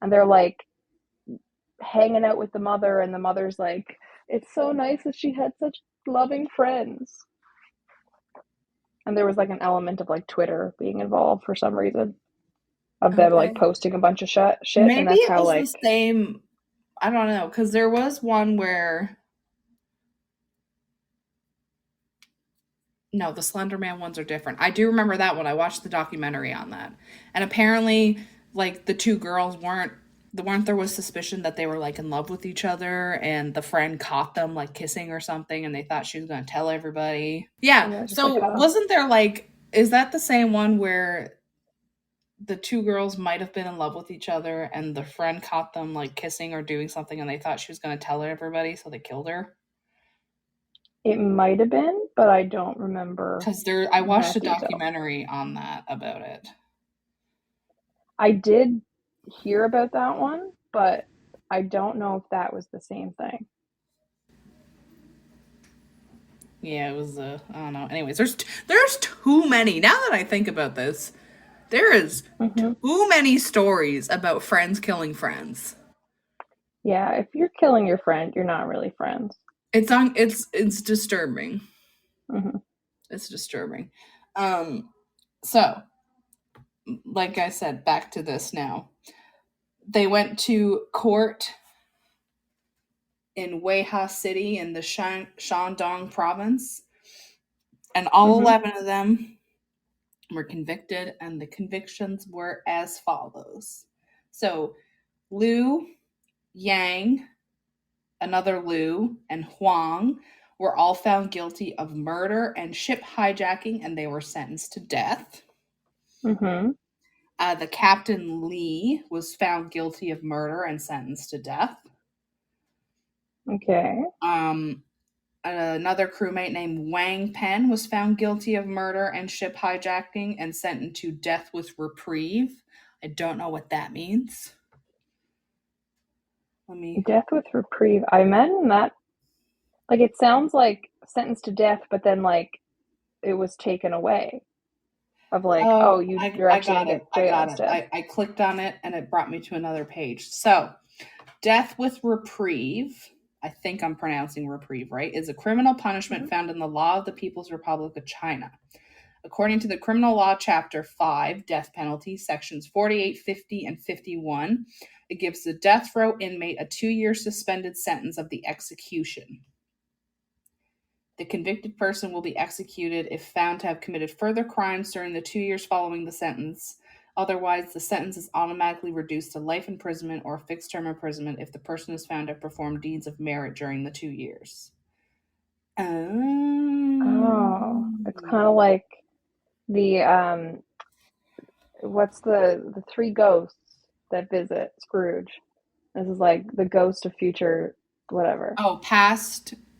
And they're like hanging out with the mother, and the mother's like, it's so nice that she had such loving friends. And there was like an element of like Twitter being involved for some reason, of them like Okay. posting a bunch of shit, and Maybe that's it how was like the same. I don't know, because there was one where. No, the Slender Man ones are different. I do remember that one. I watched the documentary on that. And apparently, like, the two girls weren't there was suspicion that they were like in love with each other, and the friend caught them like kissing or something, and they thought she was going to tell everybody. Yeah. and they're just like, So oh. wasn't there like, is that the same one where the two girls might have been in love with each other, and the friend caught them like kissing or doing something, and they thought she was going to tell everybody, so they killed her? It might have been, but I don't remember Because I watched a that detail. documentary on that about it. I did hear about that one, but I don't know if that was the same thing. Yeah, it was. I don't know. Anyways, there's too many. Now that I think about this, there is too many stories about friends killing friends. Yeah, if you're killing your friend, you're not really friends. It's disturbing. Mm-hmm. It's disturbing. So, like I said, back to this now. They went to court in Weihua City in the Shandong province, and all 11 of them were convicted, and the convictions were as follows. So, Liu, Yang, another Liu, and Huang were all found guilty of murder and ship hijacking, and they were sentenced to death. Mm-hmm. The captain Li was found guilty of murder and sentenced to death. Okay. Another crewmate named Wang Pen was found guilty of murder and ship hijacking and sentenced to death with reprieve. I don't know what that means. Death with reprieve. I imagine that, like, it sounds like sentenced to death, but then like it was taken away. Of like, oh, you're actually gonna get jail instead. I clicked on it and it brought me to another page. So, death with reprieve, I think I'm pronouncing reprieve right, is a criminal punishment found in the law of the People's Republic of China. According to the Criminal Law Chapter 5, Death Penalty, Sections 48, 50, and 51, it gives the death row inmate a 2-year suspended sentence of the execution. The convicted person will be executed if found to have committed further crimes during the 2 years following the sentence. Otherwise, the sentence is automatically reduced to life imprisonment or fixed term imprisonment if the person is found to have performed deeds of merit during the 2 years. Oh, it's kind of like the what's the three ghosts that visit Scrooge? This is like the ghost of future whatever. Oh,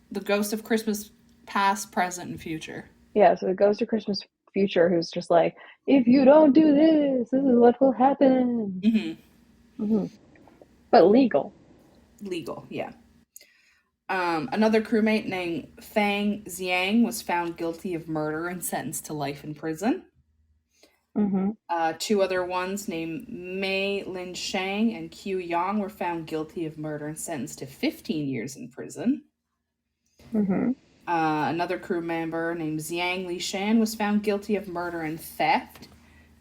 the ghost of Christmas past, present, and future. Yeah, so the ghost of Christmas future who's just like, if you don't do this, this is what will happen. But legal. Legal, yeah. Another crewmate named Fang Xiang was found guilty of murder and sentenced to life in prison. Two other ones named Mei Lin Shang and Qiu Yang were found guilty of murder and sentenced to 15 years in prison. Another crew member named Xiang Lishan was found guilty of murder and theft.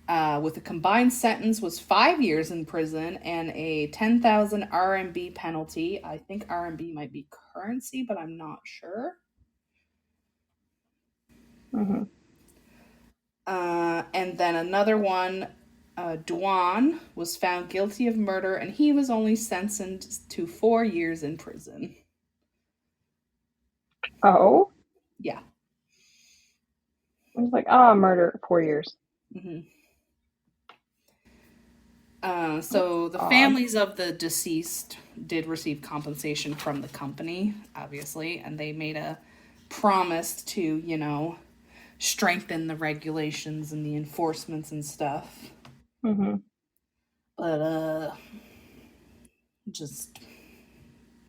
With a combined sentence was 5 years in prison and a 10,000 RMB penalty. I think RMB might be currency, but I'm not sure. And then another one, Duan, was found guilty of murder, and he was only sentenced to 4 years in prison. Oh? Yeah. I was like, oh, murder, 4 years. Mm-hmm. So the Odd. families of the deceased did receive compensation from the company, obviously, and they made a promise to, you know, strengthen the regulations and the enforcements and stuff. Mm-hmm. But just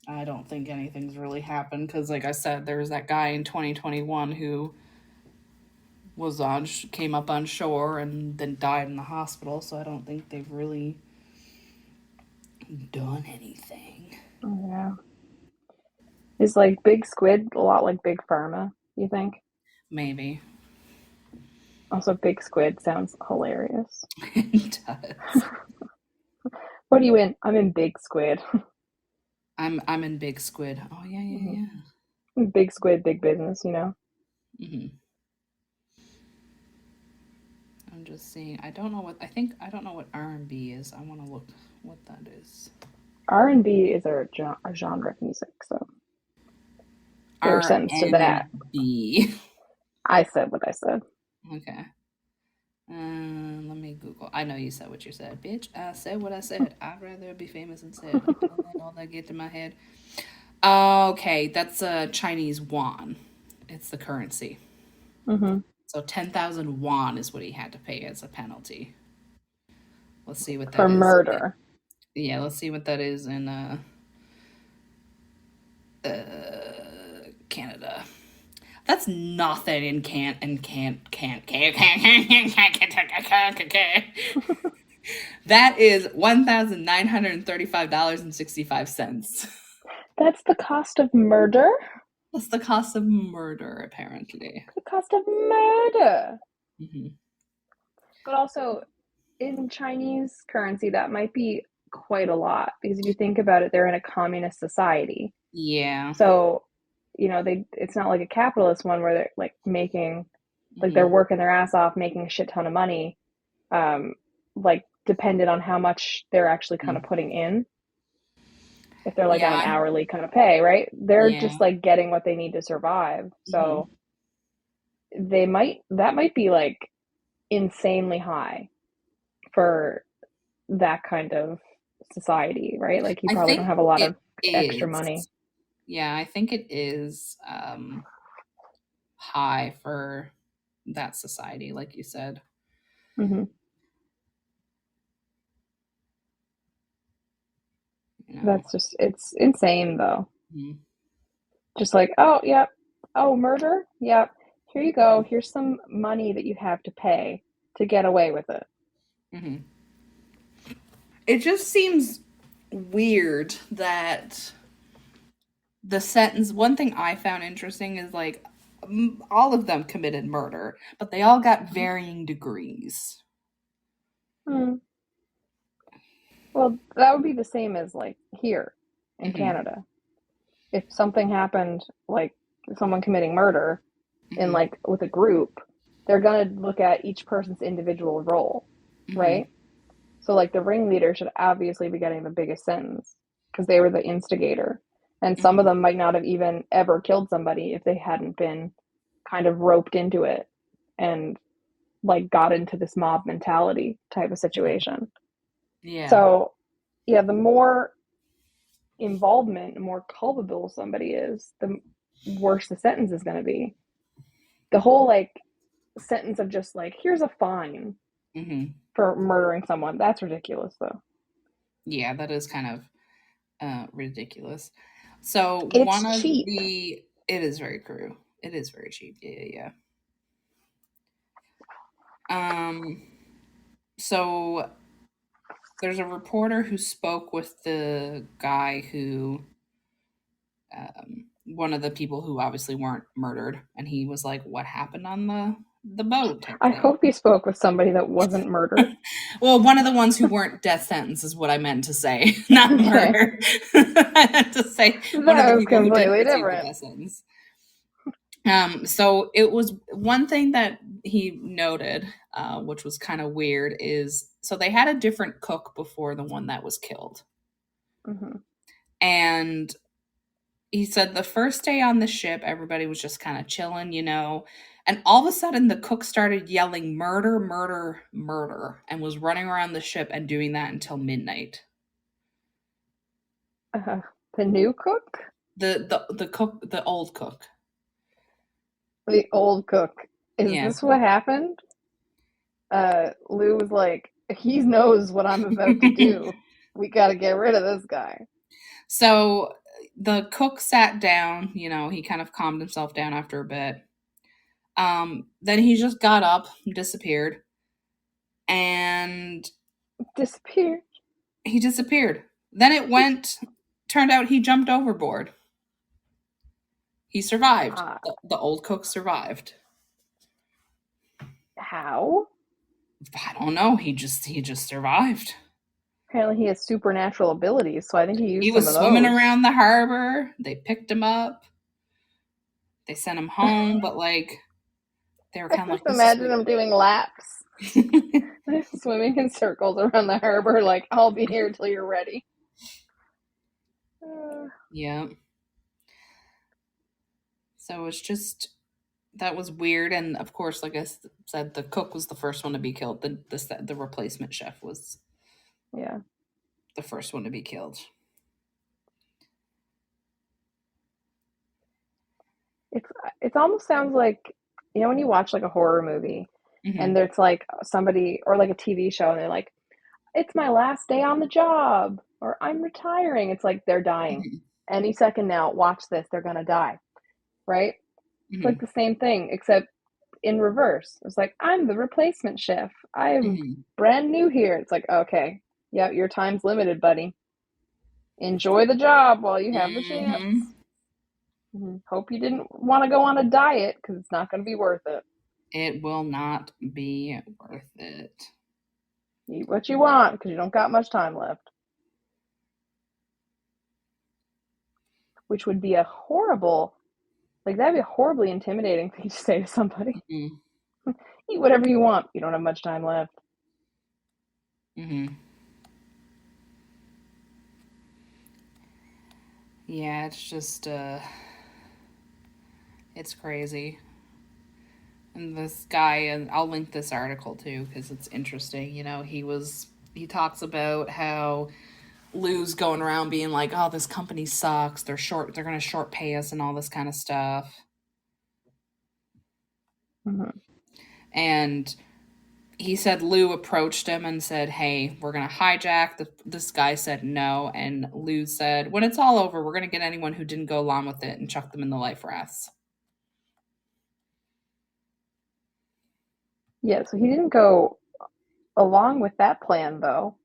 I don't think anything's really happened because, like I said, there was that guy in 2021 who was came up on shore and then died in the hospital. So I don't think they've really done anything. Yeah. Is like Big Squid a lot like Big Pharma, you think? Maybe. Also, Big Squid sounds hilarious. It does. What are you in? I'm in Big Squid. I'm in Big Squid. Oh yeah, yeah, yeah. Big Squid, big business, you know? Mm-hmm. I'm just seeing. I don't know what R&B is. I want to look what that is. R&B is a genre of music, so there's a sentence to that. R&B. I said what I said. Okay. Let me Google. I know you said what you said, bitch. I said what I said. I'd rather be famous instead. Don't let all that get to my head. Okay, that's Chinese yuan. It's the currency. Mm-hmm. So 10,000 yuan is what he had to pay as a penalty. Let's see what For that is. murder. Yeah, let's see what that is in Canada. That's nothing in can't. That is $1,935.65. That's the cost of murder? That's the cost of murder, apparently. The cost of murder. Mm-hmm. But also, in Chinese currency, that might be quite a lot because if you think about it, they're in a communist society. Yeah. So, you know, it's not like a capitalist one where they're like making, like they're Mm-hmm. working their ass off, making a shit ton of money, like dependent on how much they're actually kind of putting in. If they're like on an Yeah. hourly kind of pay, right? They're Yeah. just like getting what they need to survive. So that might be like insanely high for that kind of society, right? Like you I probably don't think have a lot it of extra is. money. Yeah, I think it is high for that society, like you said. Mm-hmm. You know. That's just, it's insane though. Mm-hmm. Just like, oh, yep. Oh, murder? Yep. Here you go. Here's some money that you have to pay to get away with it. Mm-hmm. It just seems weird that the sentence, one thing I found interesting is like all of them committed murder, but they all got varying degrees. Well, that would be the same as like here in Canada. If something happened, like someone committing murder in like with a group, they're going to look at each person's individual role, right? So like the ringleader should obviously be getting the biggest sentence because they were the instigator. And some of them might not have even ever killed somebody if they hadn't been kind of roped into it and like got into this mob mentality type of situation. Yeah. So, yeah, the more involvement, the more culpable somebody is, the worse the sentence is going to be. The whole like sentence of just like, here's a fine for murdering someone, that's ridiculous though. Yeah, that is kind of ridiculous. So It's one of cheap. it is very true. It is very cheap. Yeah. So there's a reporter who spoke with the guy who, one of the people who obviously weren't murdered, and he was like, "What happened on the boat?" type I thing. hope you spoke with somebody that wasn't murdered. Well, one of the ones who weren't death sentence is what I meant to say, not murder. I meant to say one of the people who didn't receive the death sentence. So it was one thing that he noted, which was kind of weird, is so they had a different cook before the one that was killed. And he said the first day on the ship, everybody was just kind of chilling, you know, And all of a sudden, the cook started yelling murder, murder, murder, and was running around the ship and doing that until midnight. The new cook? The cook, the old cook. The old cook. Is Yeah. this what happened? Lou was like, he knows what I'm about to do. We got to get rid of this guy. So the cook sat down, you know, he kind of calmed himself down after a bit. Then he just got up, disappeared, and Disappeared. he disappeared. Then turned out he jumped overboard. He survived. The old cook survived. How? I don't know. He just survived. Apparently he has supernatural abilities, so I think he used He some was of swimming those. around the harbor. They picked him up. They sent him home, but like they were kind of like, Just imagine him doing laps. Swimming in circles around the harbor, like, I'll be here till you're ready. Yeah. So it's just, that was weird. And of course, like I said, the cook was the first one to be killed. The replacement chef was the first one to be killed. It almost sounds like, you know, when you watch like a horror movie and there's like somebody, or like a TV show, and they're like, it's my last day on the job, or I'm retiring. It's like they're dying. Any second now, watch this, they're gonna die. Right? It's like the same thing, except in reverse. It's like, I'm the replacement chef. I'm brand new here. It's like, okay, yeah, your time's limited, buddy. Enjoy the job while you have the chance. Hope you didn't want to go on a diet, because it's not going to be worth it. It will not be worth it. Eat what you want, because you don't got much time left. Which would be a horrible, like, that'd be a horribly intimidating thing to say to somebody. Eat whatever you want. You don't have much time left. Yeah, it's just, it's crazy. And this guy, and I'll link this article too, because it's interesting. You know, he talks about how Lou's going around being like, oh, this company sucks. They're going to short pay us and all this kind of stuff. And he said Lou approached him and said, hey, we're going to hijack. This guy said no. And Lou said, when it's all over, we're going to get anyone who didn't go along with it and chuck them in the life rafts. Yeah, so he didn't go along with that plan, though.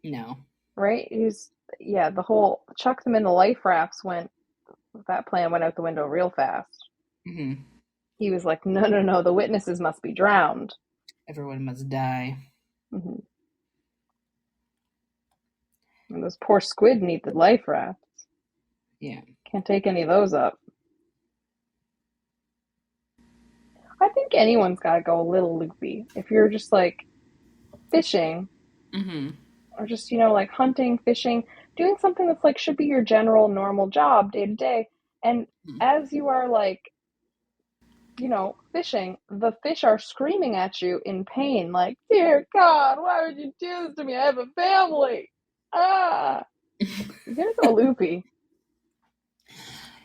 No. Right? The whole chuck them in the life rafts that plan went out the window real fast. He was like, no, the witnesses must be drowned. Everyone must die. And those poor squid need the life rafts. Yeah. Can't take any of those up. I think anyone's got to go a little loopy. If you're just like fishing, or just, you know, like hunting, fishing, doing something that's like should be your general normal job day to day. And as you are like, you know, fishing, the fish are screaming at you in pain, like, dear God, why would you do this to me? I have a family. You're gonna go loopy.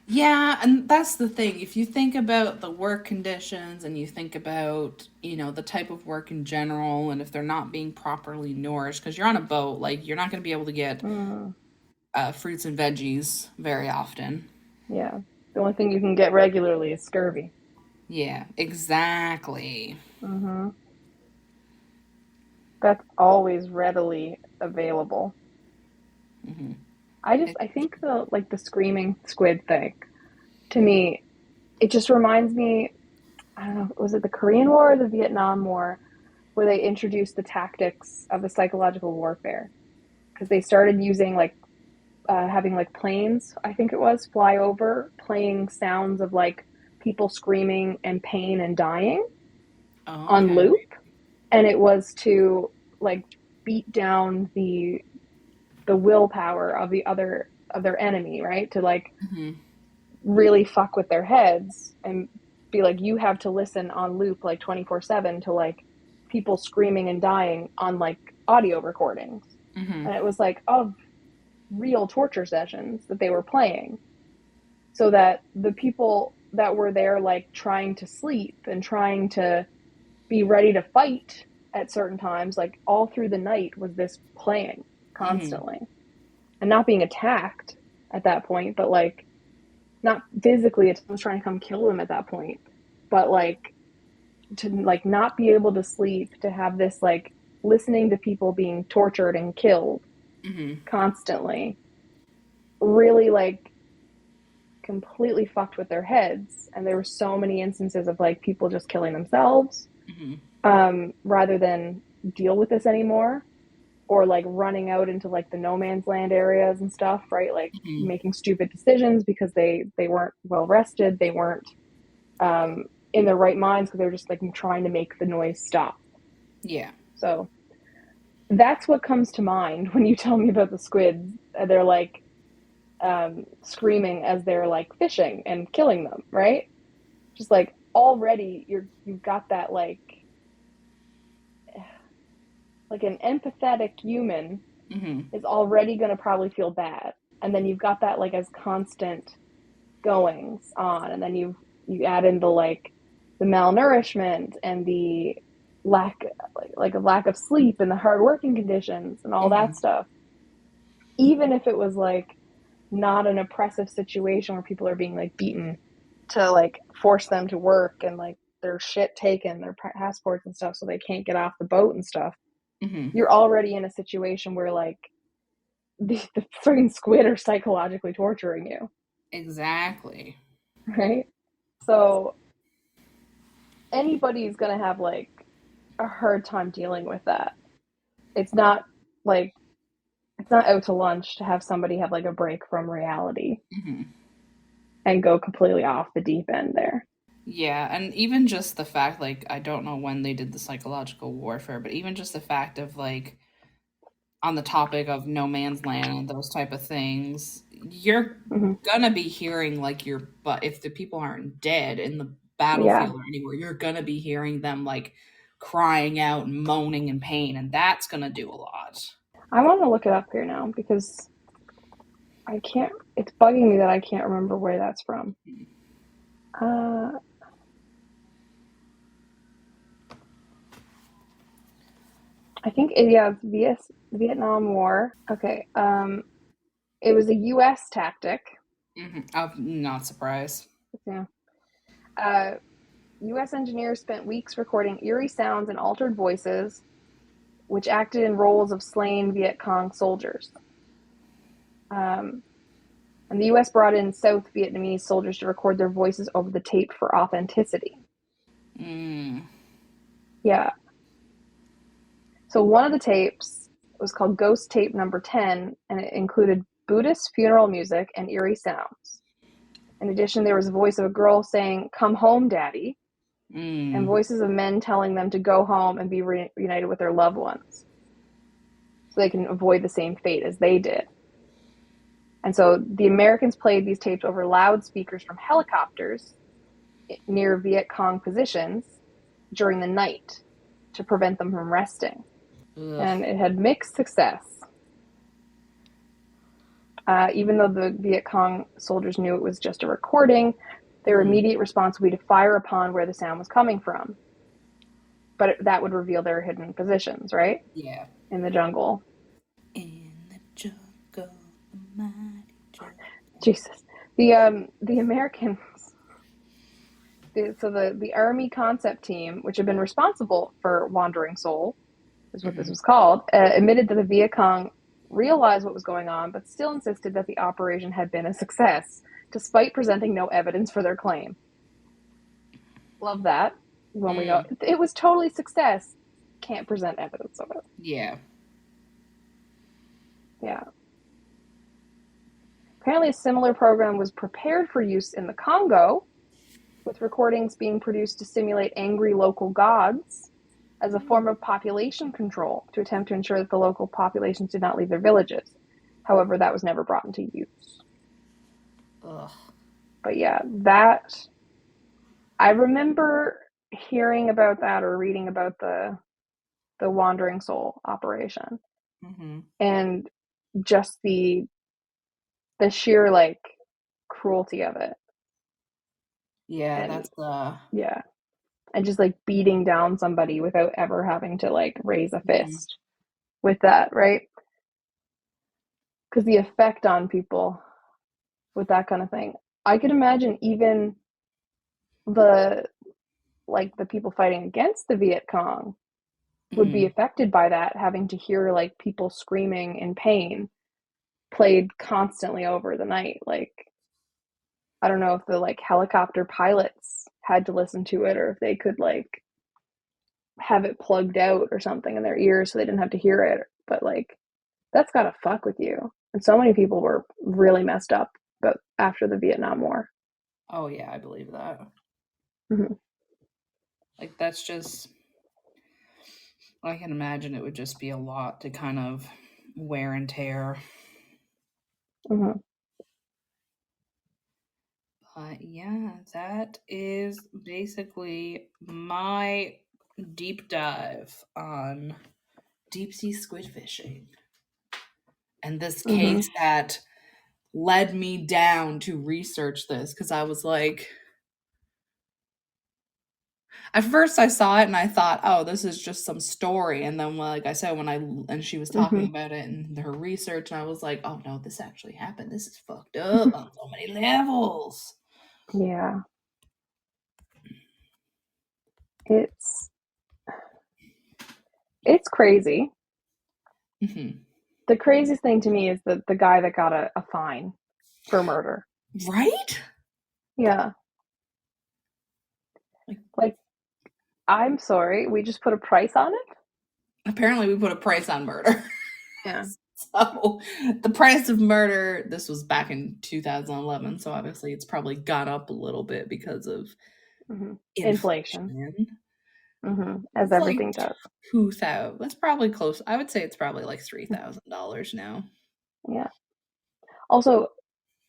Yeah, and that's the thing. If you think about the work conditions and you think about, you know, the type of work in general, and if they're not being properly nourished, because you're on a boat, like, you're not going to be able to get fruits and veggies very often. Yeah. The only thing you can get regularly is scurvy. Yeah, exactly. That's always readily available. I think the screaming squid thing, to me, it just reminds me, I don't know, was it the Korean War or the Vietnam War, where they introduced the tactics of the psychological warfare? Because they started using having like planes, I think it was, fly over, playing sounds of like people screaming and pain and dying on loop. And it was to like beat down the willpower of their enemy, right? To like really fuck with their heads and be like, you have to listen on loop like 24/7 to like people screaming and dying on like audio recordings. Mm-hmm. And it was like of real torture sessions that they were playing, so that the people that were there like trying to sleep and trying to be ready to fight at certain times, like all through the night was this playing constantly. And not being attacked at that point, but like not physically, it was trying to come kill them at that point, but like to like not be able to sleep, to have this like listening to people being tortured and killed constantly, really like completely fucked with their heads. And there were so many instances of like people just killing themselves rather than deal with this anymore, or like running out into like the no man's land areas and stuff, right? Like making stupid decisions because they weren't well rested, they weren't in their right minds, because they're just like trying to make the noise stop. Yeah. So that's what comes to mind when you tell me about the squids. They're like screaming as they're like fishing and killing them, right? Just like already you've got that like an empathetic human is already going to probably feel bad, and then you've got that like as constant goings on, and then you add in the like the malnourishment and the lack like a lack of sleep and the hard working conditions and all that stuff. Even if it was like not an oppressive situation where people are being like beaten to like force them to work and like their shit taken, their passports and stuff, so they can't get off the boat and stuff, you're already in a situation where like the friggin' squid are psychologically torturing you. Exactly. Right? So anybody's gonna have like a hard time dealing with that. It's not like it's not out to lunch to have somebody have like a break from reality and go completely off the deep end there. Yeah, and even just the fact, like, I don't know when they did the psychological warfare, but even just the fact of, like, on the topic of no man's land and those type of things, you're gonna be hearing, like, but if the people aren't dead in the battlefield or anywhere, you're gonna be hearing them, like, crying out and moaning in pain, and that's gonna do a lot. I want to look it up here now because I can't, it's bugging me that I can't remember where that's from. I think it's Vietnam War. Okay. It was a U.S. tactic. I'm not surprised. Yeah. U.S. engineers spent weeks recording eerie sounds and altered voices, which acted in roles of slain Viet Cong soldiers. And the U.S. brought in South Vietnamese soldiers to record their voices over the tape for authenticity. Yeah. So one of the tapes was called Ghost Tape Number 10, and it included Buddhist funeral music and eerie sounds. In addition, there was a voice of a girl saying, "Come home, Daddy," and voices of men telling them to go home and be reunited with their loved ones so they can avoid the same fate as they did. And so the Americans played these tapes over loudspeakers from helicopters near Viet Cong positions during the night to prevent them from resting. And it had mixed success. Even though the Viet Cong soldiers knew it was just a recording, their immediate response would be to fire upon where the sound was coming from. But that would reveal their hidden positions, right? Yeah. In the jungle. In the jungle, the mighty jungle. Jesus. The Americans, the Army concept team, which had been responsible for Wandering Soul, is what this was called, admitted that the Viet Cong realized what was going on, but still insisted that the operation had been a success, despite presenting no evidence for their claim. Love that. When we go, it was totally success. Can't present evidence of it. Yeah. Yeah. Apparently a similar program was prepared for use in the Congo, with recordings being produced to simulate angry local gods as a form of population control to attempt to ensure that the local populations did not leave their villages. However, that was never brought into use. Ugh. But yeah, that I remember hearing about that or reading about the Wandering Soul operation, and just the sheer like cruelty of it. Yeah, And that's yeah, and just like beating down somebody without ever having to like raise a fist with that, right? Because the effect on people with that kind of thing, I could imagine even the the people fighting against the Viet Cong would be affected by that, having to hear like people screaming in pain played constantly over the night. Like, I don't know if the like helicopter pilots had to listen to it, or if they could like have it plugged out or something in their ears so they didn't have to hear it. But like, that's gotta fuck with you. And so many people were really messed up but after the Vietnam War. Oh yeah, I believe that. Mm-hmm. Like, that's just, I can imagine it would just be a lot to kind of wear and tear. Mm-hmm. But yeah, that is basically my deep dive on deep sea squid fishing. And this Mm-hmm. case that led me down to research this, because I was like, at first I saw it and I thought, oh, this is just some story. And then, like I said, and she was talking about it and her research, and I was like, oh no, this actually happened. This is fucked up on so many levels. Yeah. It's crazy. The craziest thing to me is the guy that got a fine for murder. Right? Yeah. Like, I'm sorry, we just put a price on it? Apparently we put a price on murder. Yeah. So the price of murder, this was back in 2011, so obviously it's probably gone up a little bit because of Inflation. As It's like everything does. 2,000. That's probably close. I would say it's probably like $3,000 now. Yeah. Also,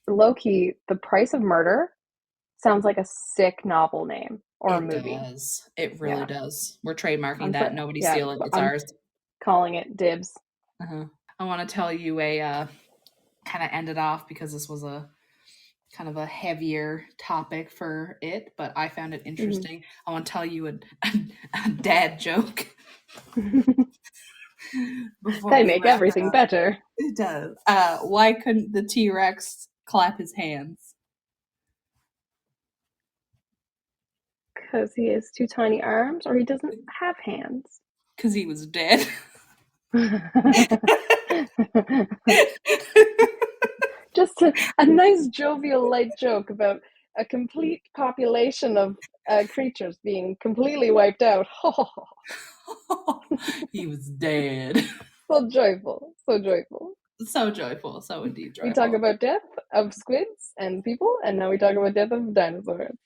low key, The Price of Murder sounds like a sick novel name or a It movie. does. It really does. We're trademarking I'm that. Nobody yeah, steal it. It's I'm ours. calling it dibs. I want to tell you a kind of end it off, because this was a kind of a heavier topic for it, but I found it interesting. I want to tell you a dad joke. Before They we make wrap it everything up. better. It does. Why couldn't the T-Rex clap his hands? Because he has two tiny arms, or he doesn't have hands. Because he was dead. Just a nice jovial light joke about a complete population of creatures being completely wiped out. He was dead. So joyful, so joyful. So joyful, so indeed joyful. We talk about death of squids and people, and now we talk about death of dinosaurs.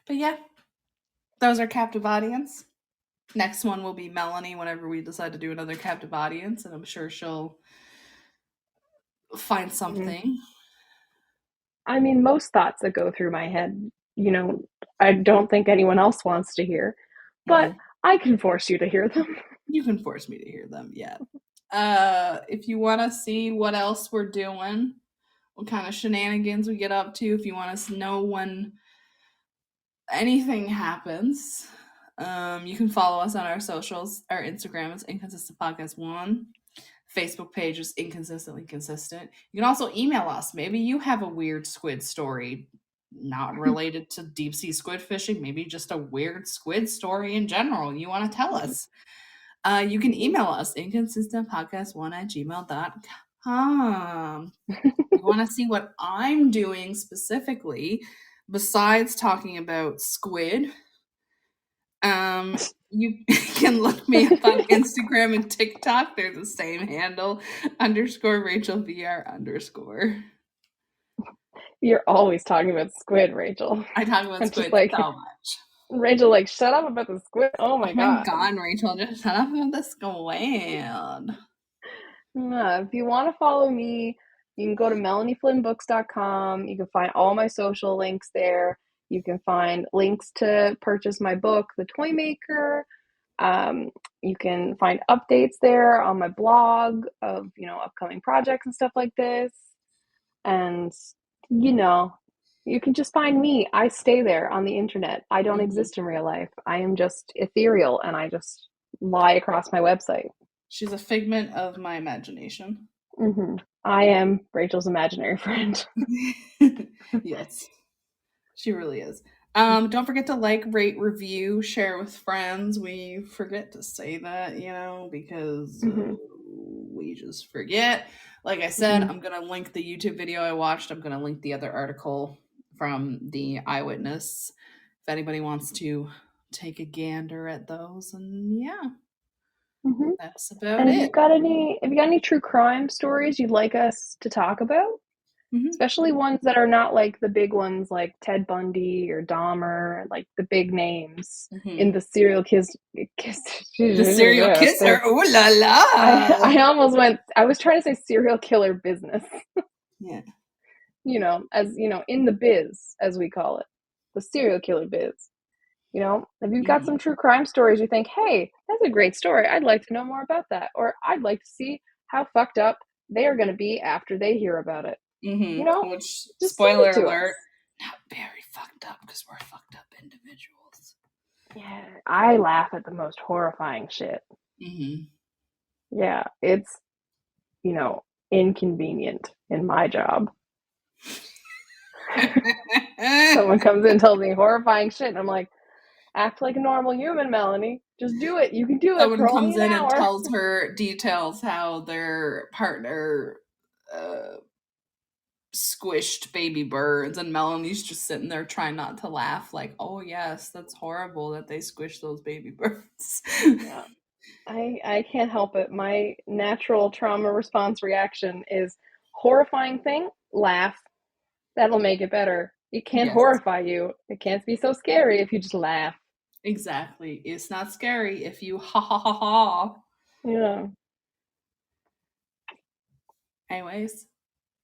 But yeah, those are captive audience. Next one will be Melanie whenever we decide to do another captive audience, and I'm sure she'll find something. I mean, most thoughts that go through my head, I don't think anyone else wants to hear, but I can force you to hear them. You can force me to hear them, yeah. If you want to see what else we're doing, what kind of shenanigans we get up to, if you want to know when anything happens, you can follow us on our socials. Our Instagram is Inconsistent Podcast 1. Facebook page is Inconsistently Consistent. You can also email us. Maybe you have a weird squid story not related to deep sea squid fishing, maybe just a weird squid story in general you want to tell us. You can email us, inconsistentpodcast1@gmail.com. You want to see what I'm doing specifically besides talking about squid? You can look me up on Instagram and TikTok. They're the same handle, _RachelVR_. You're always talking about squid, Rachel. I talk about squid so much. Rachel, shut up about the squid. Oh my god. Rachel, just shut up about the squid. If you want to follow me, You can go to melanieflynnbooks.com. You can find all my social links there. You can find links to purchase my book, The Toy Maker. You can find updates there on my blog of, upcoming projects and stuff like this. And, you can just find me. I stay there on the internet. I don't exist in real life. I am just ethereal, and I just lie across my website. She's a figment of my imagination. I am Rachel's imaginary friend. Yes, she really is. Don't forget to like, rate, review, share with friends. We forget to say that, because we just forget. Like I said, I'm going to link the YouTube video I watched. I'm going to link the other article from the Eyewitness if anybody wants to take a gander at those. And yeah, that's about and it. If you got any true crime stories you'd like us to talk about, especially ones that are not like the big ones like Ted Bundy or Dahmer, like the big names in the serial kiss. The serial kisser. Ooh la la! I was trying to say serial killer business. Yeah. In the biz, as we call it, the serial killer biz. If you've got some true crime stories, you think, hey, that's a great story. I'd like to know more about that. Or I'd like to see how fucked up they are going to be after they hear about it. Which, spoiler alert, not very fucked up, because we're fucked up individuals. Yeah, I laugh at the most horrifying shit. Yeah, it's, inconvenient in my job. Someone comes in and tells me horrifying shit, and I'm like, act like a normal human, Melanie. Just do it. You can do it. Someone comes in and tells her details how their partner squished baby birds, and Melanie's just sitting there trying not to laugh, like, oh yes, that's horrible that they squished those baby birds. Yeah. I can't help it. My natural trauma response reaction is horrifying thing, laugh. That'll make it better. It can't horrify you. It can't be so scary if you just laugh. Exactly. It's not scary if you ha ha ha ha. Yeah. Anyways,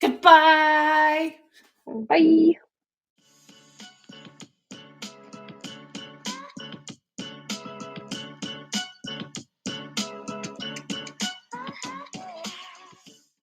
goodbye. Bye.